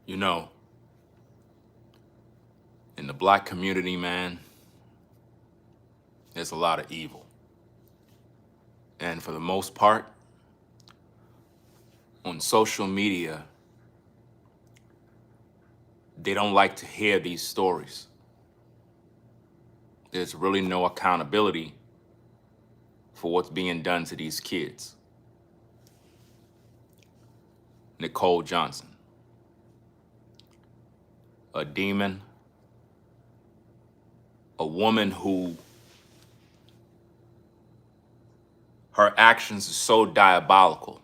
You know, in the black community, man, there's a lot of evil. And for the most part, on social media, they don't like to hear these stories. There's really no accountability for what's being done to these kids. Nicole Johnson, a demon, a woman who her actions are so diabolical,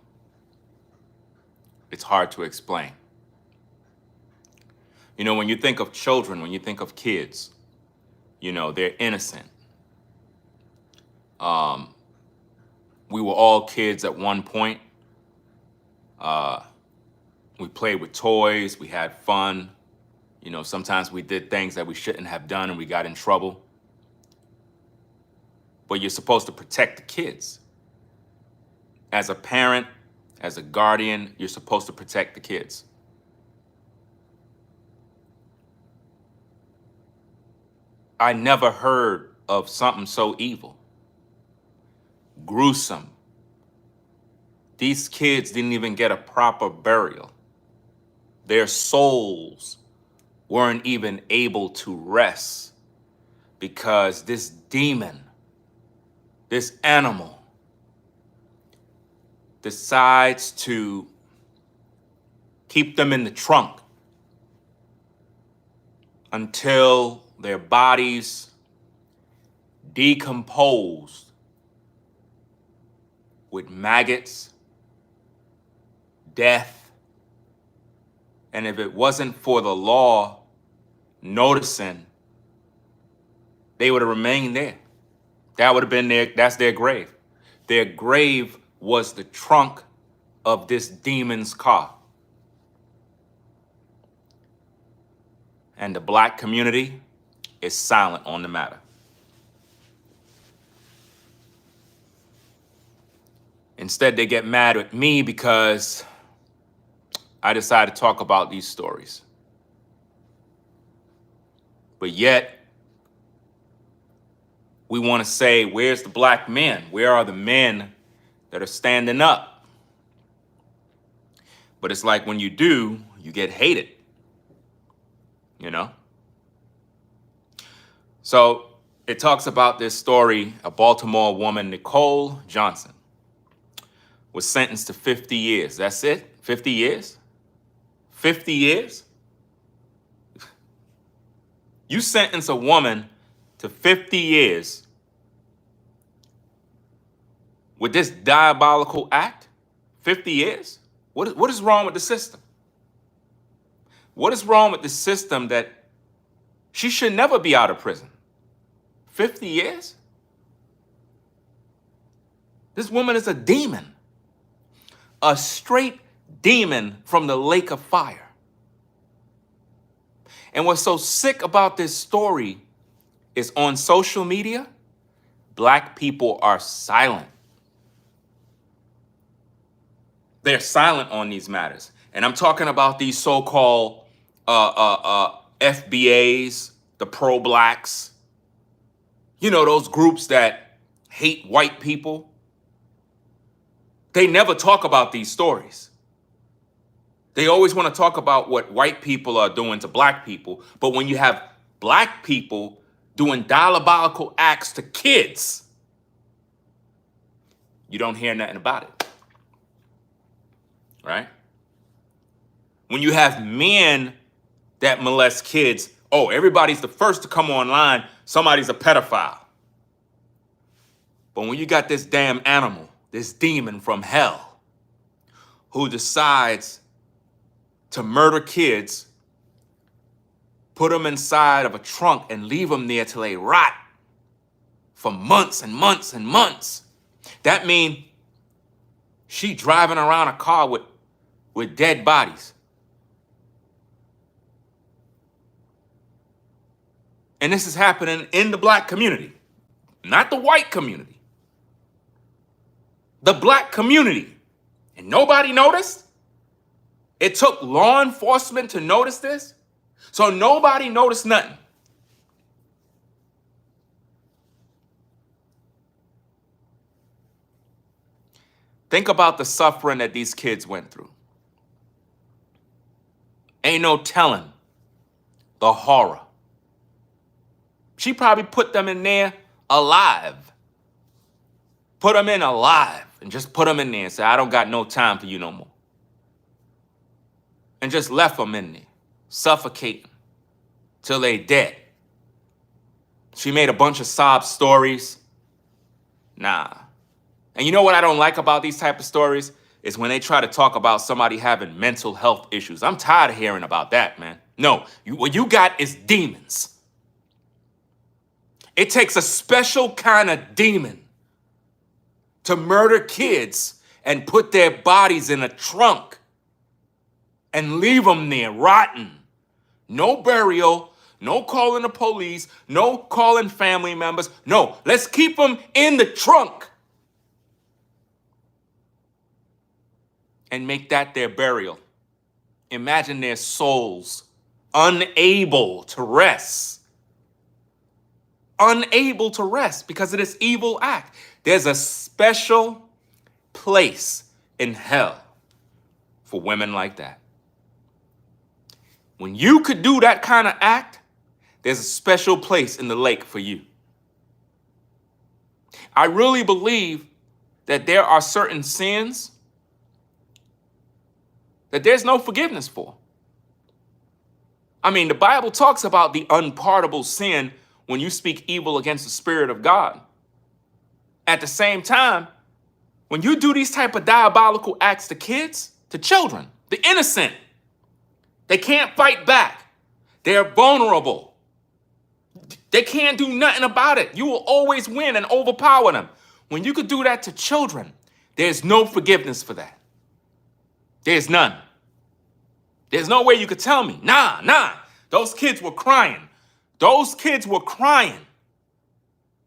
it's hard to explain. You know, when you think of children, when you think of kids, you know, they're innocent. We were all kids at one point. We played with toys, we had fun. You know, sometimes we did things that we shouldn't have done and we got in trouble. But you're supposed to protect the kids. As a parent, as a guardian, you're supposed to protect the kids. I never heard of something so evil. Gruesome. These kids didn't even get a proper burial. Their souls weren't even able to rest because this demon, this animal, decides to keep them in the trunk until their bodies decomposed with maggots, death. And if it wasn't for the law noticing, they would have remained there. That would have been that's their grave. Their grave was the trunk of this demon's car. And the black community is silent on the matter. Instead, they get mad at me because I decided to talk about these stories. But yet, we want to say, where's the black men? Where are the men that are standing up? But it's like when you do, you get hated, you know? So it talks about this story, a Baltimore woman, Nicole Johnson, was sentenced to 50 years. That's it? 50 years? 50 years? You sentence a woman to 50 years with this diabolical act? 50 years? What is wrong with the system? What is wrong with the system that she should never be out of prison? 50 years? This woman is a demon. A straight demon from the lake of fire. And what's so sick about this story is on social media, black people are silent. They're silent on these matters. And I'm talking about these so-called FBAs, the pro-blacks. You know, those groups that hate white people. They never talk about these stories. They always want to talk about what white people are doing to black people. But when you have black people doing diabolical acts to kids, you don't hear nothing about it. Right? When you have men that molest kids, oh, everybody's the first to come online, somebody's a pedophile. But when you got this damn animal, this demon from hell, who decides to murder kids, put them inside of a trunk and leave them there till they rot for months and months and months. That means she driving around a car with dead bodies. And this is happening in the black community, not the white community. The black community. And nobody noticed? It took law enforcement to notice this, so nobody noticed nothing. Think about the suffering that these kids went through. Ain't no telling the horror. She probably put them in there alive. Put them in alive and just put them in there and say, I don't got no time for you no more. And just left them in there, suffocating till they dead. She made a bunch of sob stories. Nah. And you know what I don't like about these type of stories? Is when they try to talk about somebody having mental health issues. I'm tired of hearing about that, man. No, what you got is demons. It takes a special kind of demon to murder kids and put their bodies in a trunk and leave them there rotten. No burial, no calling the police, no calling family members. No, let's keep them in the trunk and make that their burial. Imagine their souls unable to rest. Unable to rest because of this evil act. There's a special place in hell for women like that. When you could do that kind of act, there's a special place in the lake for you. I really believe that there are certain sins that there's no forgiveness for. I mean, the Bible talks about the unpardonable sin when you speak evil against the Spirit of God. At the same time, when you do these type of diabolical acts to kids, to children, the innocent, they can't fight back. They're vulnerable. They can't do nothing about it. You will always win and overpower them. When you could do that to children, there's no forgiveness for that. There's none. There's no way you could tell me, nah. Those kids were crying. Those kids were crying,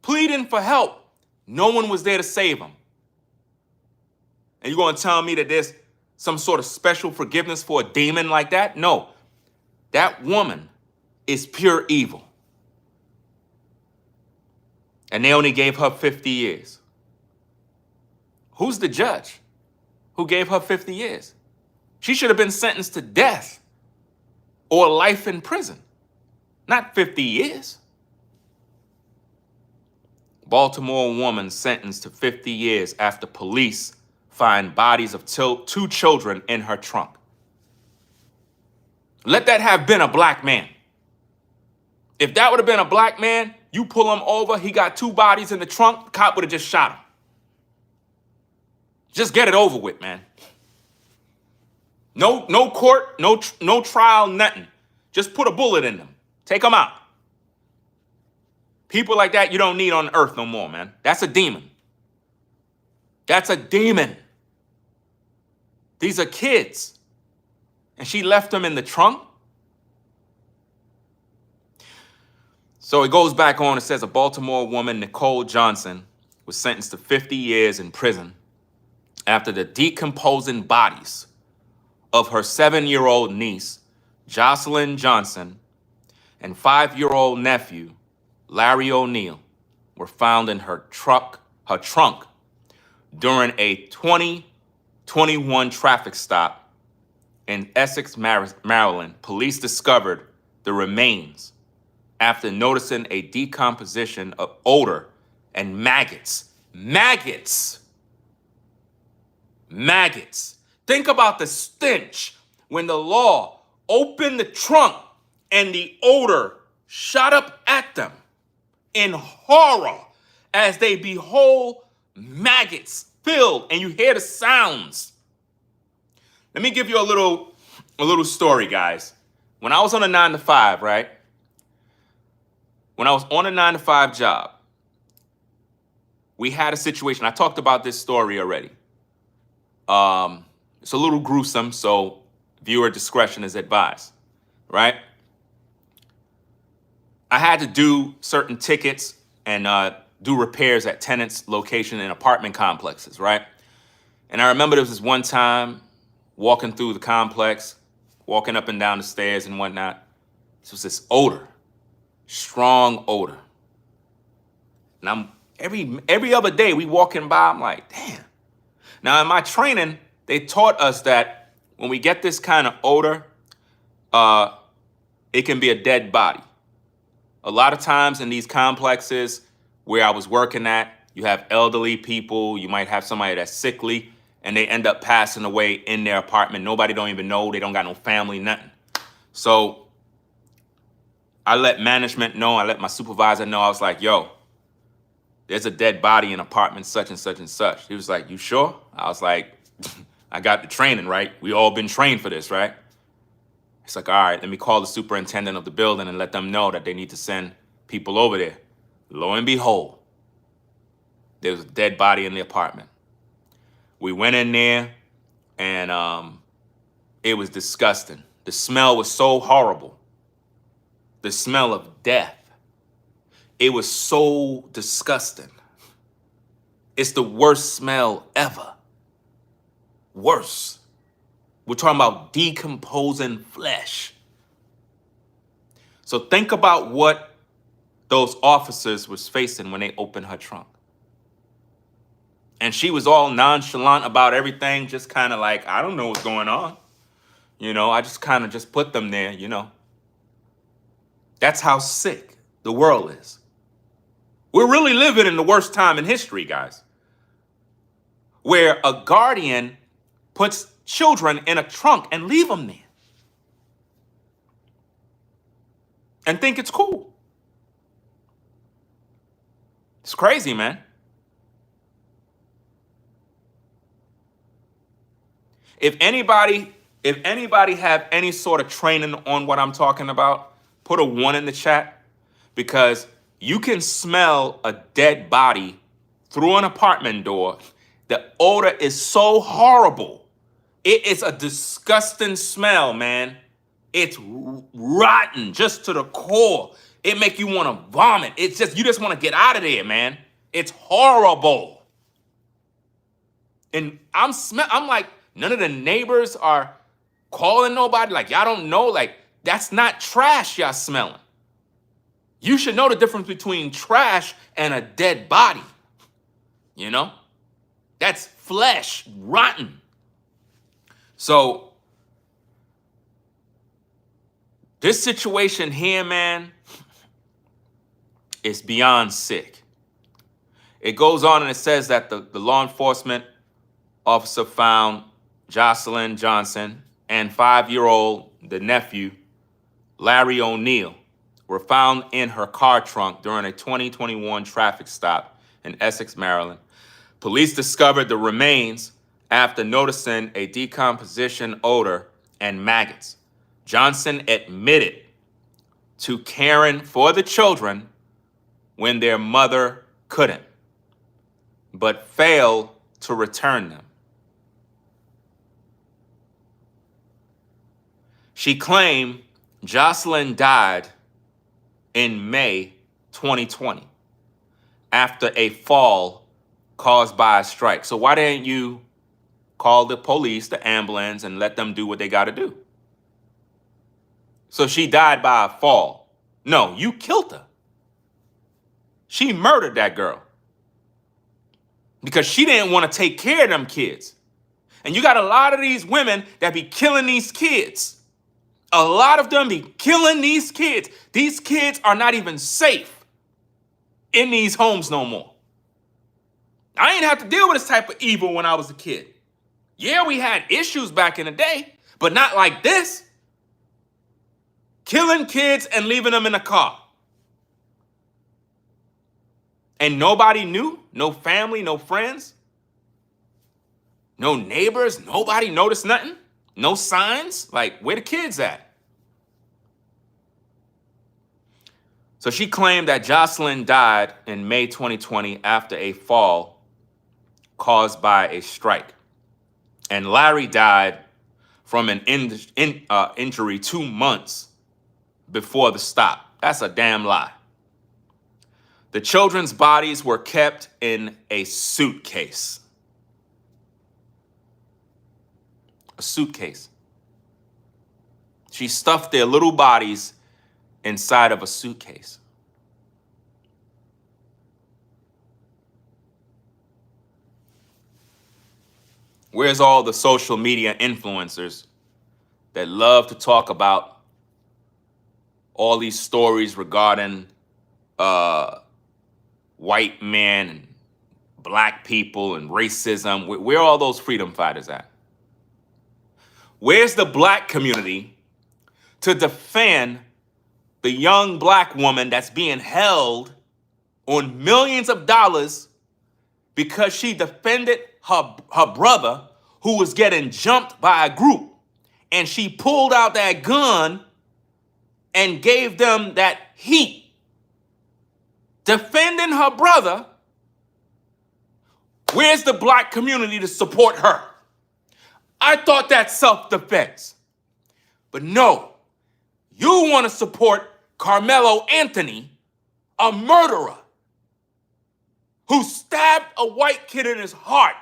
pleading for help. No one was there to save them. And you're going to tell me that there's some sort of special forgiveness for a demon like that? No. That woman is pure evil. And they only gave her 50 years. Who's the judge who gave her 50 years? She should have been sentenced to death or life in prison, not 50 years. Baltimore woman sentenced to 50 years after police find bodies of two children in her trunk. Let that have been a black man. If that would have been a black man, you pull him over, he got two bodies in the trunk, the cop would have just shot him. Just get it over with, man. No court, no trial, nothing. Just put a bullet in them. Take them out. People like that you don't need on earth no more, man. That's a demon. That's a demon. These are kids. And she left them in the trunk. So it goes back on, it says a Baltimore woman, Nicole Johnson, was sentenced to 50 years in prison after the decomposing bodies of her 7-year-old niece, Jocelyn Johnson, and 5-year-old nephew, Larry O'Neill, were found in her trunk during a 2021 traffic stop in Essex, Maryland. Police discovered the remains after noticing a decomposition of odor and maggots. Maggots. Think about the stench when the law opened the trunk and the odor shot up at them in horror as they behold maggots filled, and you hear the sounds. Let me give you a little story, guys. When I was on a 9-to-5, right? When I was on a 9-to-5 job, we had a situation. I talked about this story already. It's a little gruesome, so viewer discretion is advised, right? I had to do certain tickets and do repairs at tenants' location in apartment complexes, right? And I remember there was this one time walking through the complex, walking up and down the stairs and whatnot. This was this odor, strong odor. And I'm every other day we walking by, I'm like, damn. Now in my training, they taught us that when we get this kind of odor, it can be a dead body. A lot of times in these complexes where I was working at, you have elderly people, you might have somebody that's sickly, and they end up passing away in their apartment. Nobody don't even know, they don't got no family, nothing. So I let management know, I let my supervisor know, I was like, yo, there's a dead body in apartment such and such and such. He was like, you sure? I was like, I got the training, right? We all been trained for this, right? It's like, all right, let me call the superintendent of the building and let them know that they need to send people over there. Lo and behold, there was a dead body in the apartment. We went in there and it was disgusting. The smell was so horrible. The smell of death. It was so disgusting. It's the worst smell ever. Worse. We're talking about decomposing flesh. So think about what those officers was facing when they opened her trunk. And she was all nonchalant about everything, just kind of like, I don't know what's going on. You know, I just kind of just put them there, you know. That's how sick the world is. We're really living in the worst time in history, guys, where a guardian puts children in a trunk and leave them there and think it's cool. It's crazy, man. If anybody have any sort of training on what I'm talking about, put a 1 in the chat, because you can smell a dead body through an apartment door. The odor is so horrible. It is a disgusting smell, man. It's rotten just to the core. It make you want to vomit. It's just, you just want to get out of there, man. It's horrible. And I'm like, none of the neighbors are calling nobody. Like, y'all don't know, like, that's not trash y'all smelling. You should know the difference between trash and a dead body. You know? That's flesh, rotten. So, this situation here, man, is beyond sick. It goes on and it says that the law enforcement officer found Jocelyn Johnson and 5-year-old, the nephew, Larry O'Neill, were found in her car trunk during a 2021 traffic stop in Essex, Maryland. Police discovered the remains after noticing a decomposition odor and maggots. Johnson admitted to caring for the children when their mother couldn't, but failed to return them. She claimed Jocelyn died in May 2020 after a fall caused by a strike. So why didn't you call the police, the ambulance, and let them do what they got to do? So she died by a fall. No, you killed her. She murdered that girl because she didn't want to take care of them kids. And you got a lot of these women that be killing these kids. A lot of them be killing these kids. These kids are not even safe in these homes no more. I ain't have to deal with this type of evil when I was a kid. Yeah, we had issues back in the day, but not like this. Killing kids and leaving them in a car. And nobody knew? No family, no friends? No neighbors? Nobody noticed nothing? No signs? Like, where the kids at? So she claimed that Jocelyn died in May 2020 after a fall caused by a strike. And Larry died from an injury 2 months before the stop. That's a damn lie. The children's bodies were kept in a suitcase. A suitcase. She stuffed their little bodies inside of a suitcase. Where's all the social media influencers that love to talk about all these stories regarding white men and black people and racism? Where are all those freedom fighters at? Where's the black community to defend the young black woman that's being held on millions of dollars because she defended her brother who was getting jumped by a group, and she pulled out that gun and gave them that heat, defending her brother? Where's the black community to support her? I thought that's self-defense. But no, you want to support Carmelo Anthony, a murderer who stabbed a white kid in his heart.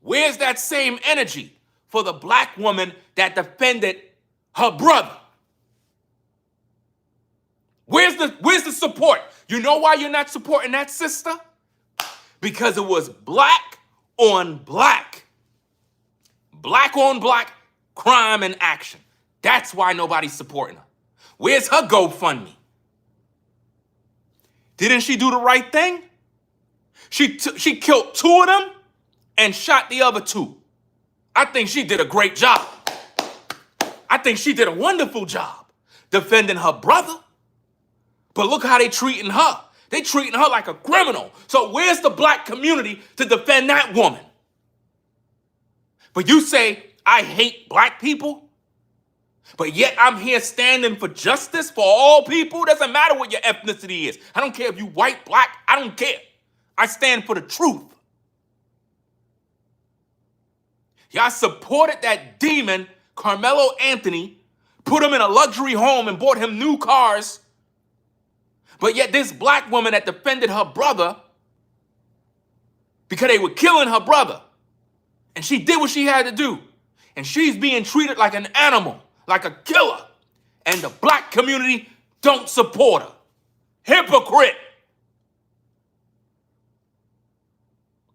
Where's that same energy for the black woman that defended her brother? Where's the support? You know why you're not supporting that sister? Because it was black on black. Black on black crime and action. That's why nobody's supporting her. Where's her GoFundMe? Didn't she do the right thing? She killed 2 of them and shot the other 2. I think she did a great job. I think she did a wonderful job defending her brother. But look how they treating her. They treating her like a criminal. So where's the black community to defend that woman? But you say, I hate black people, but yet I'm here standing for justice for all people. Doesn't matter what your ethnicity is. I don't care if you white, black, I don't care. I stand for the truth. Y'all supported that demon, Carmelo Anthony, put him in a luxury home and bought him new cars. But yet this black woman that defended her brother because they were killing her brother, and she did what she had to do, and she's being treated like an animal, like a killer, and the black community don't support her. Hypocrite.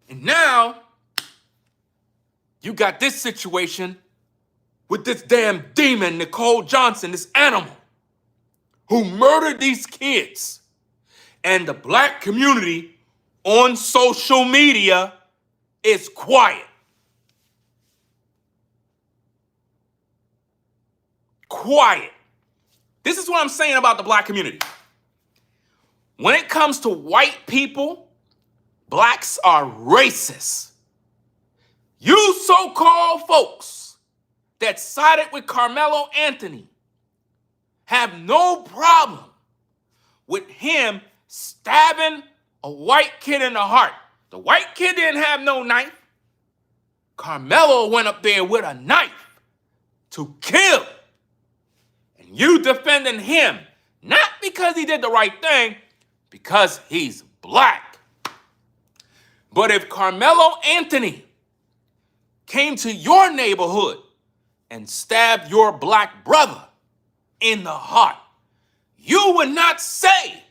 And now you got this situation with this damn demon, Nicole Johnson, this animal who murdered these kids. And the black community on social media is quiet. Quiet. This is what I'm saying about the black community. When it comes to white people, blacks are racist. You so-called folks that sided with Carmelo Anthony have no problem with him stabbing a white kid in the heart. The white kid didn't have no knife. Carmelo went up there with a knife to kill. And you defending him, not because he did the right thing, because he's black. But if Carmelo Anthony came to your neighborhood and stabbed your black brother in the heart, you would not say,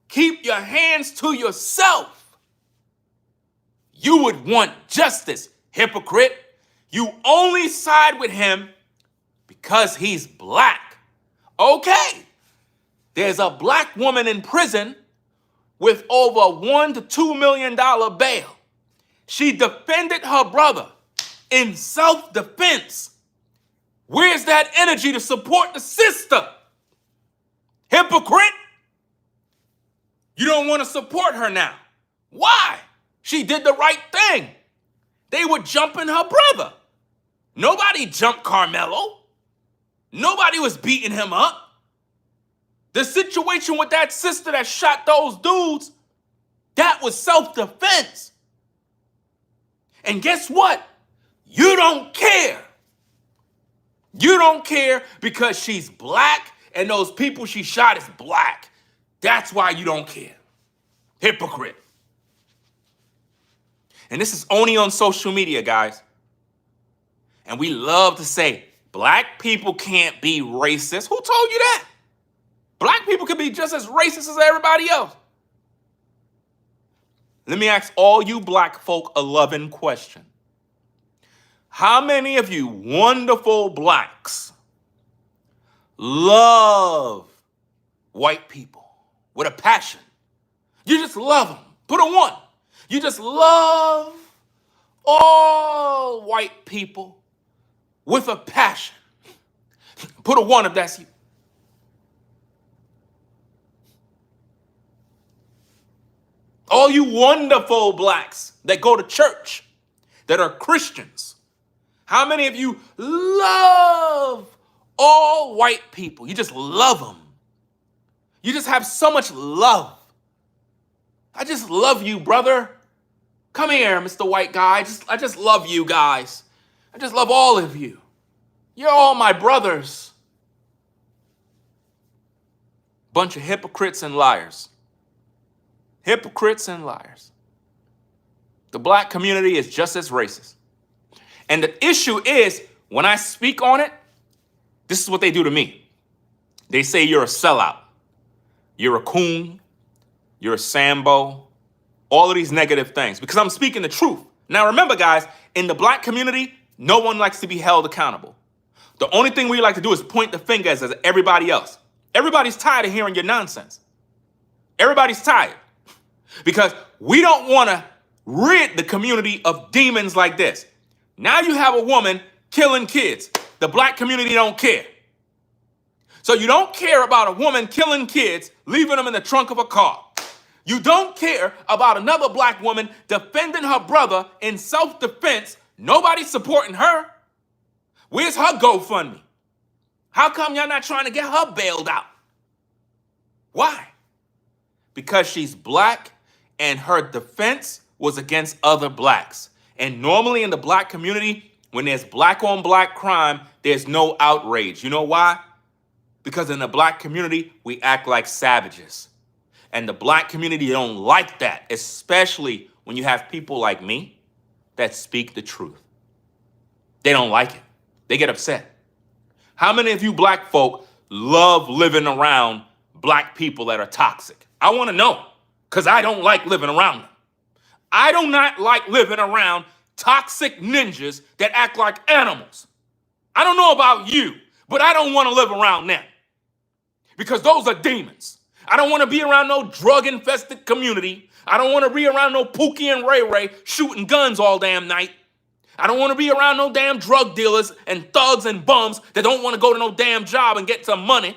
keep your hands to yourself. You would want justice, hypocrite. You only side with him because he's black. Okay, there's a black woman in prison with over $1 to $2 million bail. She defended her brother in self-defense. Where's that energy to support the sister? Hypocrite. You don't want to support her now. Why? She did the right thing. They were jumping her brother. Nobody jumped Carmelo. Nobody was beating him up. The situation with that sister that shot those dudes, that was self-defense. And guess what? You don't care. You don't care because she's black and those people she shot is black. That's why you don't care. Hypocrite. And this is only on social media, guys. And we love to say, black people can't be racist. Who told you that? Black people can be just as racist as everybody else. Let me ask all you black folk a loving question. How many of you wonderful blacks love white people with a passion? You just love them. Put a 1. You just love all white people with a passion. Put a 1 if that's you. All you wonderful blacks that go to church, that are Christians, how many of you love all white people? You just love them. You just have so much love. I just love you, brother. Come here, Mr. White Guy. I just love you guys. I just love all of you. You're all my brothers. Bunch of hypocrites and liars. Hypocrites and liars. The black community is just as racist. And the issue is, when I speak on it, this is what they do to me. They say you're a sellout. You're a coon. You're a Sambo. All of these negative things, because I'm speaking the truth. Now remember, guys, in the black community, no one likes to be held accountable. The only thing we like to do is point the fingers at everybody else. Everybody's tired of hearing your nonsense. Everybody's tired. Because we don't want to rid the community of demons like this. Now you have a woman killing kids. The black community don't care. So you don't care about a woman killing kids, leaving them in the trunk of a car. You don't care about another black woman defending her brother in self-defense. Nobody's supporting her. Where's her GoFundMe? How come y'all not trying to get her bailed out? Why? Because she's black and her defense was against other blacks. And normally in the black community, when there's black on black crime, there's no outrage. You know why? Because in the black community, we act like savages. And the black community don't like that, especially when you have people like me that speak the truth. They don't like it. They get upset. How many of you black folk love living around black people that are toxic? I want to know, because I don't like living around them. I do not like living around toxic ninjas that act like animals. I don't know about you, but I don't want to live around them, because those are demons. I don't want to be around no drug-infested community. I don't want to be around no Pookie and Ray Ray shooting guns all damn night. I don't want to be around no damn drug dealers and thugs and bums that don't want to go to no damn job and get some money.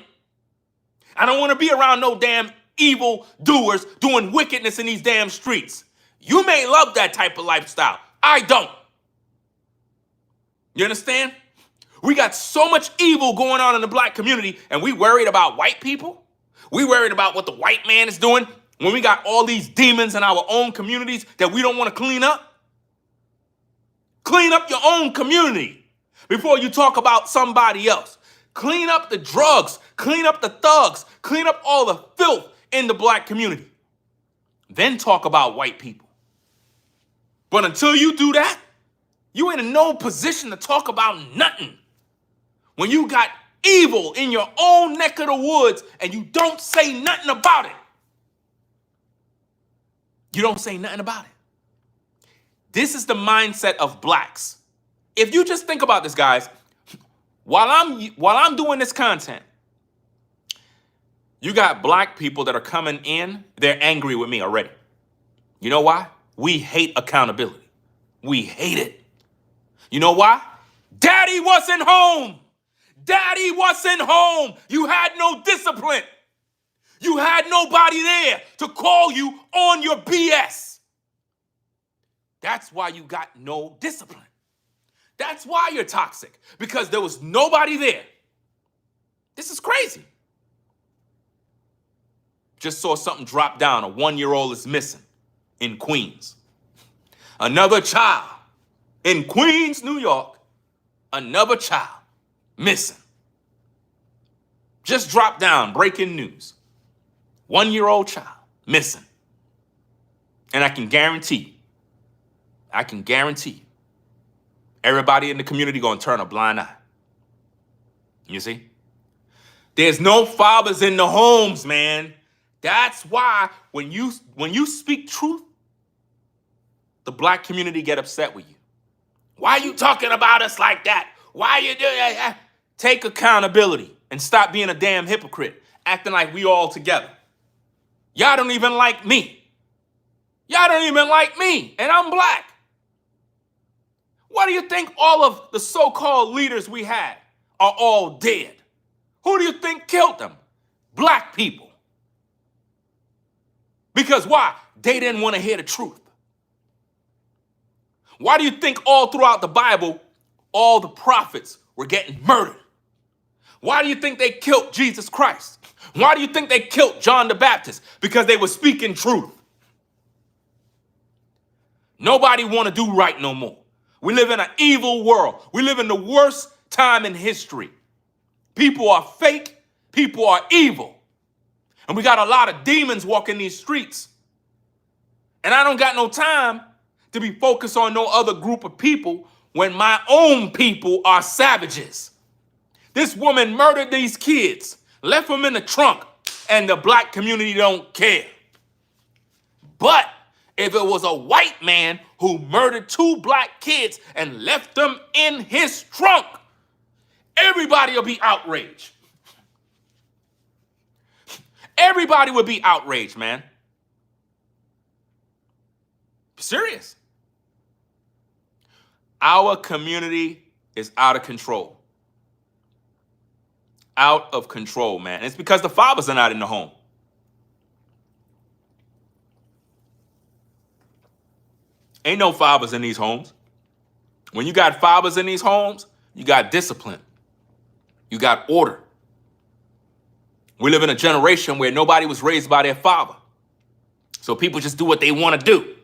I don't want to be around no damn evil doers doing wickedness in these damn streets. You may love that type of lifestyle. I don't. You understand? We got so much evil going on in the black community, and we worried about white people? We worried about what the white man is doing when we got all these demons in our own communities that we don't want to clean up? Clean up your own community before you talk about somebody else. Clean up the drugs, clean up the thugs, clean up all the filth in the black community. Then talk about white people. But until you do that, you ain't in no position to talk about nothing. When you got evil in your own neck of the woods and you don't say nothing about it. You don't say nothing about it. This is the mindset of blacks. If you just think about this, guys, while I'm doing this content, you got black people that are coming in, they're angry with me already. You know why? We hate accountability. We hate it. You know why? Daddy wasn't home. Daddy wasn't home. You had no discipline. You had nobody there to call you on your BS. That's why you got no discipline. That's why you're toxic, because there was nobody there. This is crazy. Just saw something drop down. A 1-year-old is missing in Queens. Another child in Queens, New York. Another child missing. Just dropped down, breaking news. 1-year-old child missing. And I can guarantee you, Everybody in the community gonna turn a blind eye. You see? There's no fathers in the homes, man. That's why when you speak truth, the black community get upset with you. Why are you talking about us like that? Why you doing that? Take accountability and stop being a damn hypocrite, acting like we all together. Y'all don't even like me. Y'all don't even like me, and I'm black. Why do you think all of the so-called leaders we had are all dead? Who do you think killed them? Black people. Because why? They didn't want to hear the truth. Why do you think all throughout the Bible, all the prophets were getting murdered? Why do you think they killed Jesus Christ? Why do you think they killed John the Baptist? Because they were speaking truth. Nobody want to do right no more. We live in an evil world. We live in the worst time in history. People are fake. People are evil. And we got a lot of demons walking these streets. And I don't got no time to be focused on no other group of people when my own people are savages. This woman murdered these kids, left them in the trunk, and the black community don't care. But if it was a white man who murdered 2 black kids and left them in his trunk, everybody will be outraged. Everybody would be outraged, man. Serious. Our community is out of control. Out of control, man. It's because the fathers are not in the home. Ain't no fathers in these homes. When you got fathers in these homes, you got discipline. You got order. We live in a generation where nobody was raised by their father. So people just do what they want to do.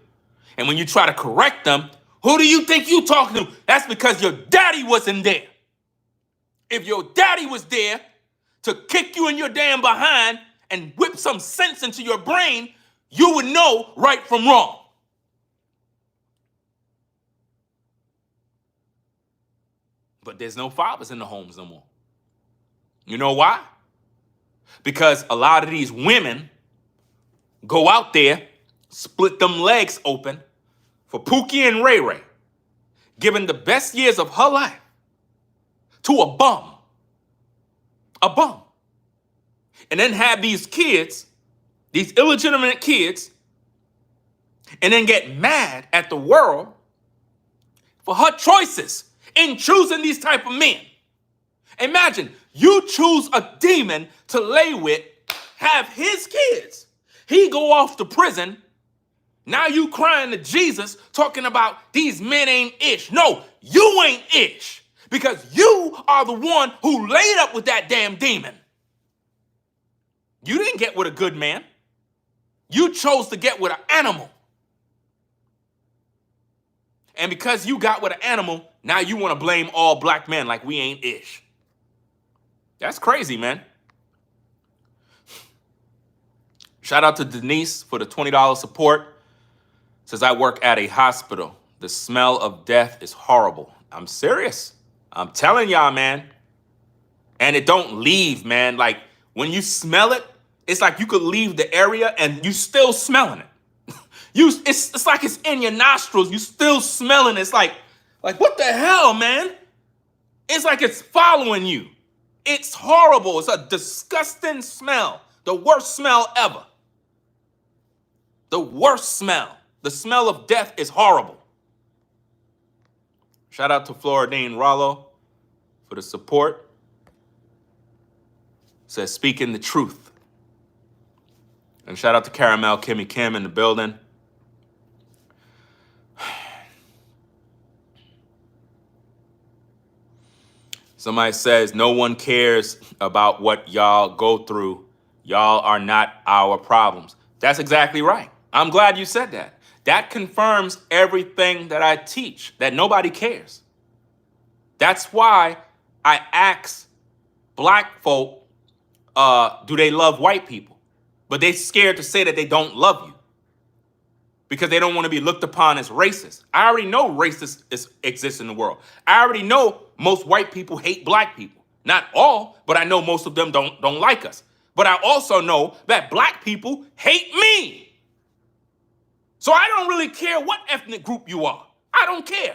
And when you try to correct them, who do you think you talking to? That's because your daddy wasn't there. If your daddy was there to kick you in your damn behind and whip some sense into your brain, you would know right from wrong. But there's no fathers in the homes no more. You know why? Because a lot of these women go out there, split them legs open for Pookie and Ray Ray, giving the best years of her life to a bum. A bum. And then have these kids, these illegitimate kids, and then get mad at the world for her choices in choosing these type of men. Imagine, you choose a demon to lay with, have his kids. He go off to prison. Now you crying to Jesus talking about these men ain't ish. No, you ain't ish. Because you are the one who laid up with that damn demon. You didn't get with a good man. You chose to get with an animal. And because you got with an animal, now you want to blame all black men like we ain't ish. That's crazy, man. Shout out to Denise for the $20 support. Says, I work at a hospital. The smell of death is horrible. I'm serious. I'm telling y'all, man. And it don't leave, man. Like, when you smell it, it's like you could leave the area and you still smelling it. It's like it's in your nostrils. You still smelling it. It's like what the hell, man? It's like it's following you. It's horrible. It's a disgusting smell. The worst smell ever. The worst smell. The smell of death is horrible. Shout out to Floridine Rollo for the support. Says, speaking the truth. And shout out to Caramel Kimmy Kim in the building. Somebody says, no one cares about what y'all go through. Y'all are not our problems. That's exactly right. I'm glad you said that. That confirms everything that I teach, that nobody cares. That's why I ask black folk, do they love white people? But they're scared to say that they don't love you. because they don't want to be looked upon as racist. I already know racists exist in the world. I already know most white people hate black people. Not all, but I know most of them don't like us. But I also know that black people hate me. So I don't really care what ethnic group you are. I don't care.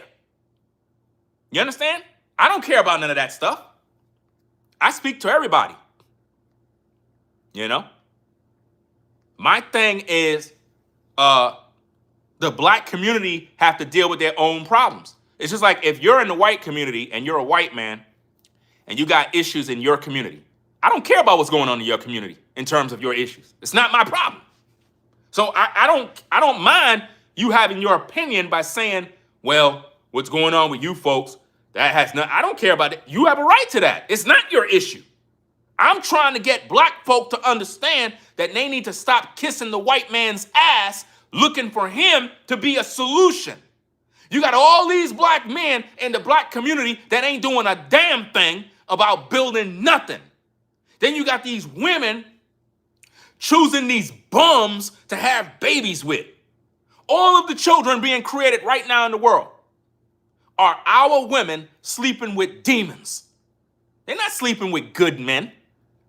You understand? I don't care about none of that stuff. I speak to everybody. You know? My thing is, the black community have to deal with their own problems. It's just like if you're in the white community and you're a white man and you got issues in your community, I don't care about what's going on in your community in terms of your issues. It's not my problem. So I don't mind you having your opinion by saying, well, what's going on with you folks, that has not, I don't care about it. You have a right to that. It's not your issue. I'm trying to get black folk to understand that they need to stop kissing the white man's ass looking for him to be a solution. You got all these black men in the black community that ain't doing a damn thing about building nothing. Then you got these women choosing these bums to have babies with. All of the children being created right now in the world are our women sleeping with demons. They're not sleeping with good men,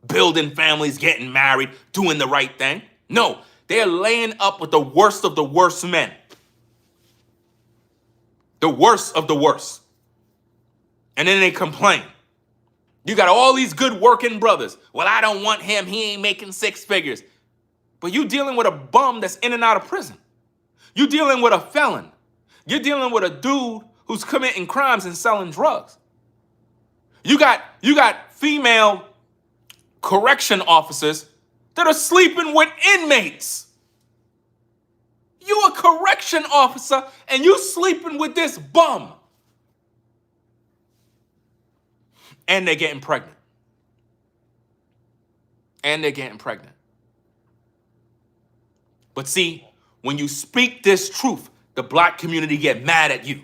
building families, getting married, doing the right thing. No, they're laying up with the worst of the worst men. The worst of the worst. And then they complain. You got all these good working brothers. Well, I don't want him. He ain't making six figures. But you dealing with a bum that's in and out of prison. You dealing with a felon. You're dealing with a dude who's committing crimes and selling drugs. You got female correction officers that are sleeping with inmates. You a correction officer and you sleeping with this bum. And they're getting pregnant. And they're getting pregnant. But see, when you speak this truth, the black community get mad at you.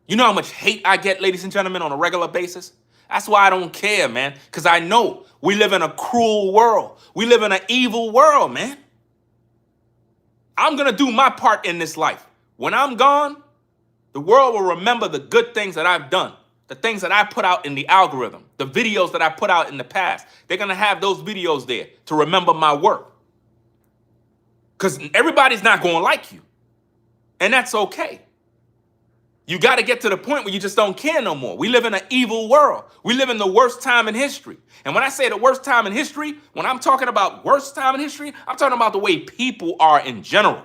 You know how much hate I get, ladies and gentlemen, on a regular basis? That's why I don't care, man. Because I know we live in a cruel world. We live in an evil world, man. I'm going to do my part in this life. When I'm gone, the world will remember the good things that I've done. The things that I put out in the algorithm. The videos that I put out in the past. They're going to have those videos there to remember my work. Because everybody's not going to like you. And that's okay. You got to get to the point where you just don't care no more. We live in an evil world. We live in the worst time in history. And when I say the worst time in history, when I'm talking about worst time in history, I'm talking about the way people are in general.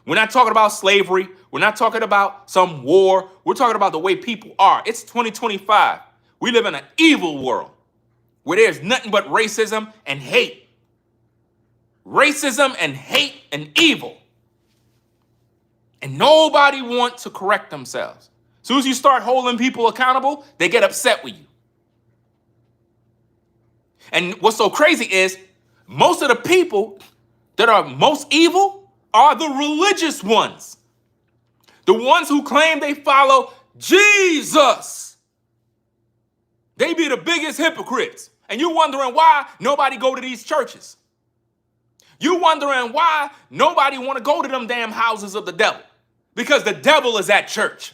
We're not talking about slavery. We're not talking about some war. We're talking about the way people are. It's 2025. We live in an evil world where there's nothing but racism and hate. Racism and hate and evil. And nobody wants to correct themselves. As soon as you start holding people accountable, they get upset with you. And what's so crazy is most of the people that are most evil are the religious ones. The ones who claim they follow Jesus. They be the biggest hypocrites. And you're wondering why nobody go to these churches. You wondering why nobody want to go to them damn houses of the devil. Because the devil is at church.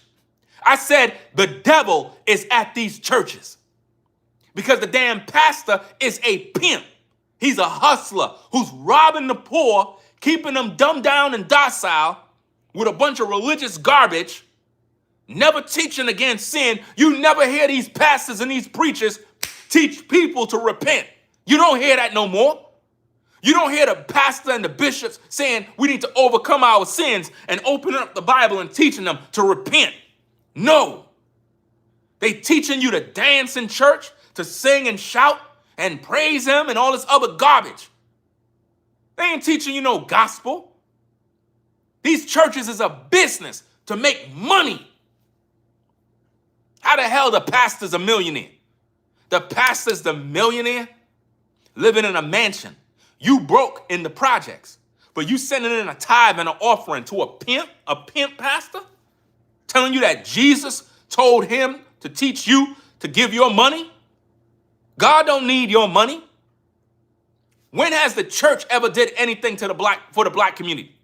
I said the devil is at these churches. Because the damn pastor is a pimp. He's a hustler who's robbing the poor, keeping them dumbed down and docile with a bunch of religious garbage, never teaching against sin. You never hear these pastors and these preachers teach people to repent. You don't hear that no more. You don't hear the pastor and the bishops saying we need to overcome our sins and open up the Bible and teaching them to repent. No. They teaching you to dance in church, to sing and shout and praise him and all this other garbage. They ain't teaching you no gospel. These churches is a business to make money. How the hell the pastor's a millionaire? The pastor's the millionaire living in a mansion. You broke in the projects, but you sending in a tithe and an offering to a pimp pastor, telling you that Jesus told him to teach you to give your money? God don't need your money. When has the church ever did anything to for the black community?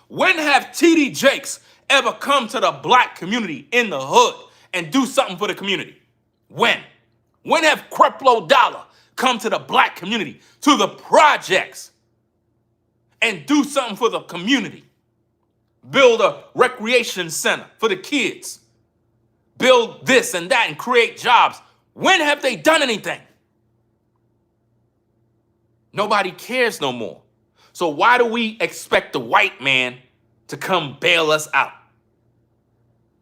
When have TD Jakes ever come to the black community in the hood and do something for the community? When? When have Creflo Dollar come to the black community, to the projects, and do something for the community? Build a recreation center for the kids. Build this and that and create jobs. When have they done anything? Nobody cares no more. So why do we expect the white man to come bail us out?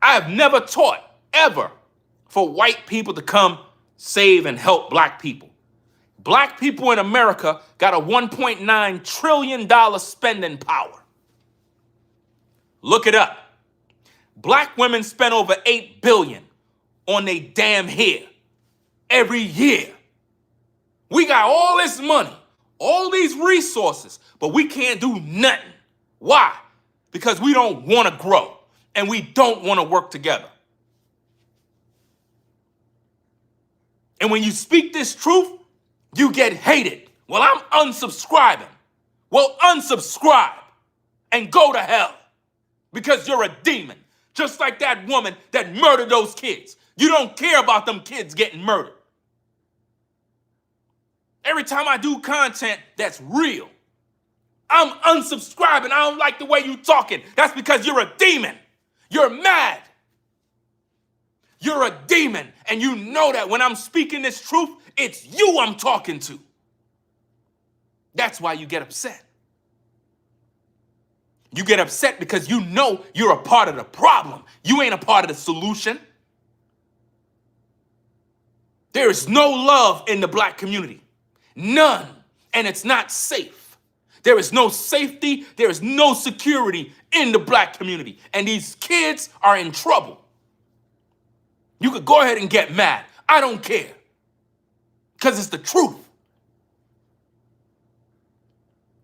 I have never taught, ever, for white people to come save and help black people. Black people in America got a $1.9 trillion spending power. Look it up. Black women spend over $8 billion on their damn hair every year. We got all this money, all these resources, but we can't do nothing. Why? Because we don't want to grow and we don't want to work together. And when you speak this truth, you get hated. Well, I'm unsubscribing. Well, unsubscribe and go to hell because you're a demon, just like that woman that murdered those kids. You don't care about them kids getting murdered. Every time I do content that's real, I'm unsubscribing. I don't like the way you talking. That's because you're a demon. You're mad. You're a demon. And you know that when I'm speaking this truth, it's you I'm talking to. That's why you get upset. You get upset because you know you're a part of the problem. You ain't a part of the solution. There is no love in the black community. None. And it's not safe. There is no safety. There is no security in the black community. And these kids are in trouble. You could go ahead and get mad. I don't care. Because it's the truth.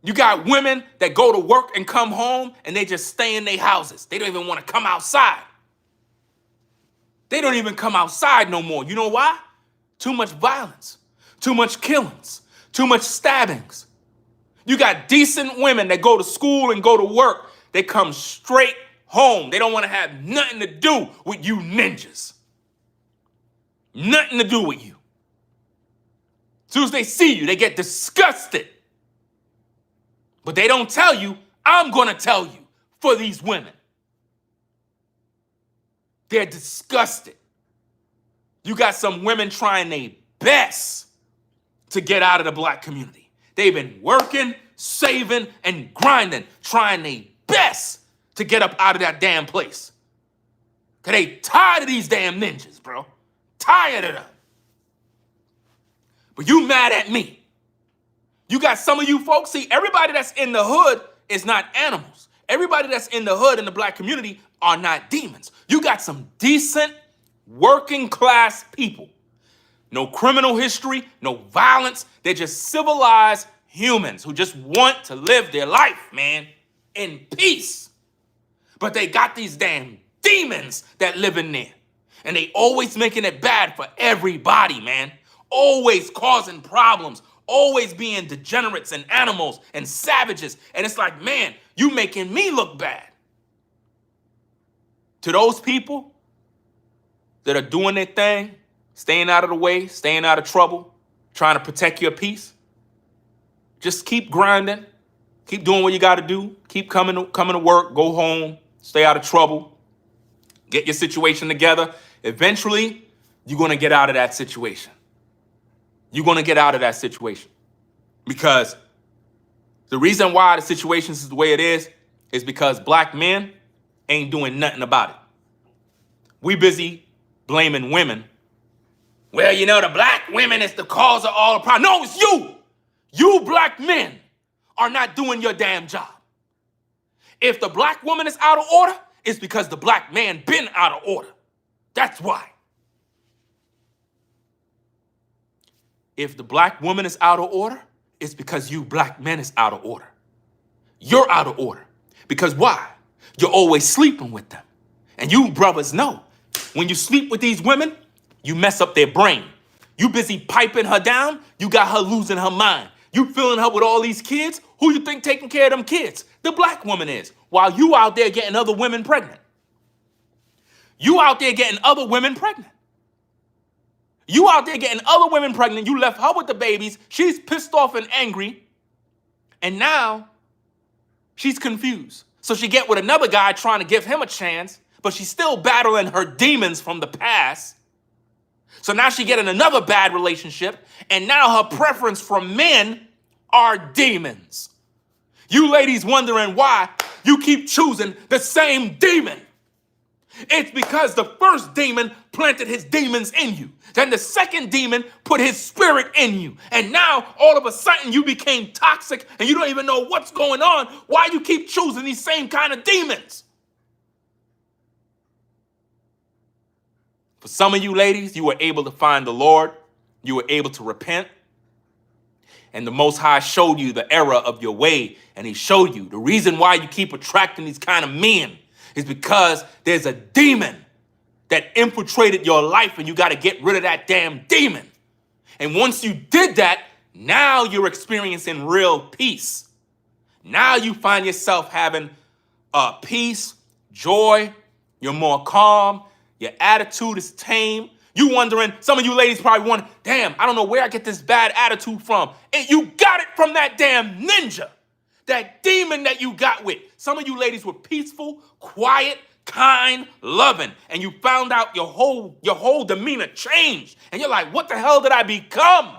You got women that go to work and come home and they just stay in their houses. They don't even want to come outside. They don't even come outside no more. You know why? Too much violence, too much killings, too much stabbings. You got decent women that go to school and go to work. They come straight home. They don't want to have nothing to do with you ninjas. Nothing to do with you. As soon as they see you, they get disgusted. But they don't tell you, I'm going to tell you for these women. They're disgusted. You got some women trying their best to get out of the black community. They've been working, saving, and grinding, trying their best to get up out of that damn place. Because they tired of these damn ninjas, bro. Tired of them. But you mad at me. You got some of you folks, see, everybody that's in the hood is not animals. Everybody that's in the hood in the black community are not demons. You got some decent, working class people. No criminal history, no violence. They're just civilized humans who just want to live their life, man, in peace. But they got these damn demons that live in there. And they always making it bad for everybody, man. Always causing problems. Always being degenerates and animals and savages. And it's like, man, you making me look bad. To those people that are doing their thing, staying out of the way, staying out of trouble, trying to protect your peace, just keep grinding. Keep doing what you got to do. Keep coming to work, go home, stay out of trouble, get your situation together. Eventually, you're going to get out of that situation. You're going to get out of that situation. Because the reason why the situation is the way it is because black men ain't doing nothing about it. We busy blaming women. Well, you know, the black women is the cause of all the problems. No, it's you. You black men are not doing your damn job. If the black woman is out of order, it's because the black man been out of order. That's why. If the black woman is out of order, it's because you black men is out of order. You're out of order. Because why? You're always sleeping with them. And you brothers know, when you sleep with these women, you mess up their brain. You busy piping her down, you got her losing her mind. You filling her with all these kids. Who you think taking care of them kids? The black woman is. while you out there getting other women pregnant. You out there getting other women pregnant. You out there getting other women pregnant. You left her with the babies. She's pissed off and angry. And now she's confused. So she get with another guy trying to give him a chance, but she's still battling her demons from the past. So now she get in another bad relationship, and now her preference for men are demons. You ladies wondering why you keep choosing the same demon. It's because the first demon planted his demons in you. Then the second demon put his spirit in you. And now all of a sudden you became toxic and you don't even know what's going on. Why you keep choosing these same kind of demons? For some of you ladies, you were able to find the Lord. You were able to repent. And the Most High showed you the error of your way. And he showed you the reason why you keep attracting these kind of men is because there's a demon that infiltrated your life and you got to get rid of that damn demon. And once you did that, now you're experiencing real peace. Now you find yourself having peace, joy. You're more calm. Your attitude is tame. You wondering, some of you ladies probably wondering, damn, I don't know where I get this bad attitude from. And you got it from that damn ninja, that demon that you got with. Some of you ladies were peaceful, quiet, kind, loving, and you found out your whole demeanor changed. And you're like, what the hell did I become?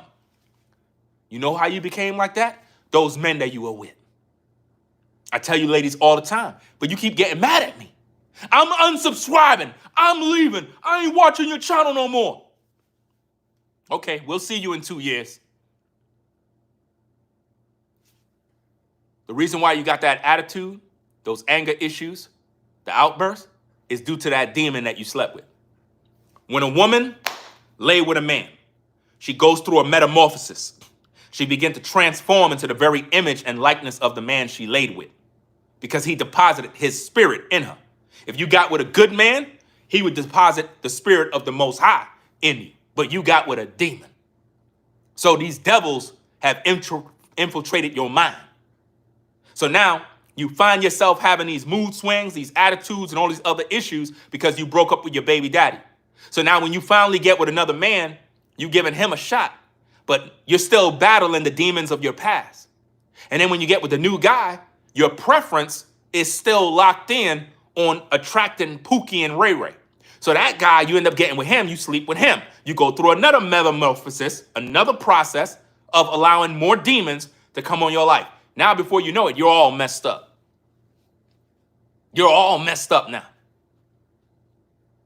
You know how you became like that? Those men that you were with. I tell you ladies all the time, but you keep getting mad at me. I'm unsubscribing. I'm leaving. I ain't watching your channel no more. Okay, we'll see you in 2 years. The reason why you got that attitude, those anger issues, the outburst, is due to that demon that you slept with. When a woman lay with a man, she goes through a metamorphosis. She begins to transform into the very image and likeness of the man she laid with because he deposited his spirit in her. If you got with a good man, he would deposit the spirit of the Most High in you. But you got with a demon. So these devils have infiltrated your mind. So now you find yourself having these mood swings, these attitudes, and all these other issues because you broke up with your baby daddy. So now when you finally get with another man, you're giving him a shot, but you're still battling the demons of your past. And then when you get with the new guy, your preference is still locked in on attracting Pookie and Ray Ray. So that guy, you end up getting with him, you sleep with him. You go through another metamorphosis, another process of allowing more demons to come on your life. Now, before you know it, you're all messed up. You're all messed up now.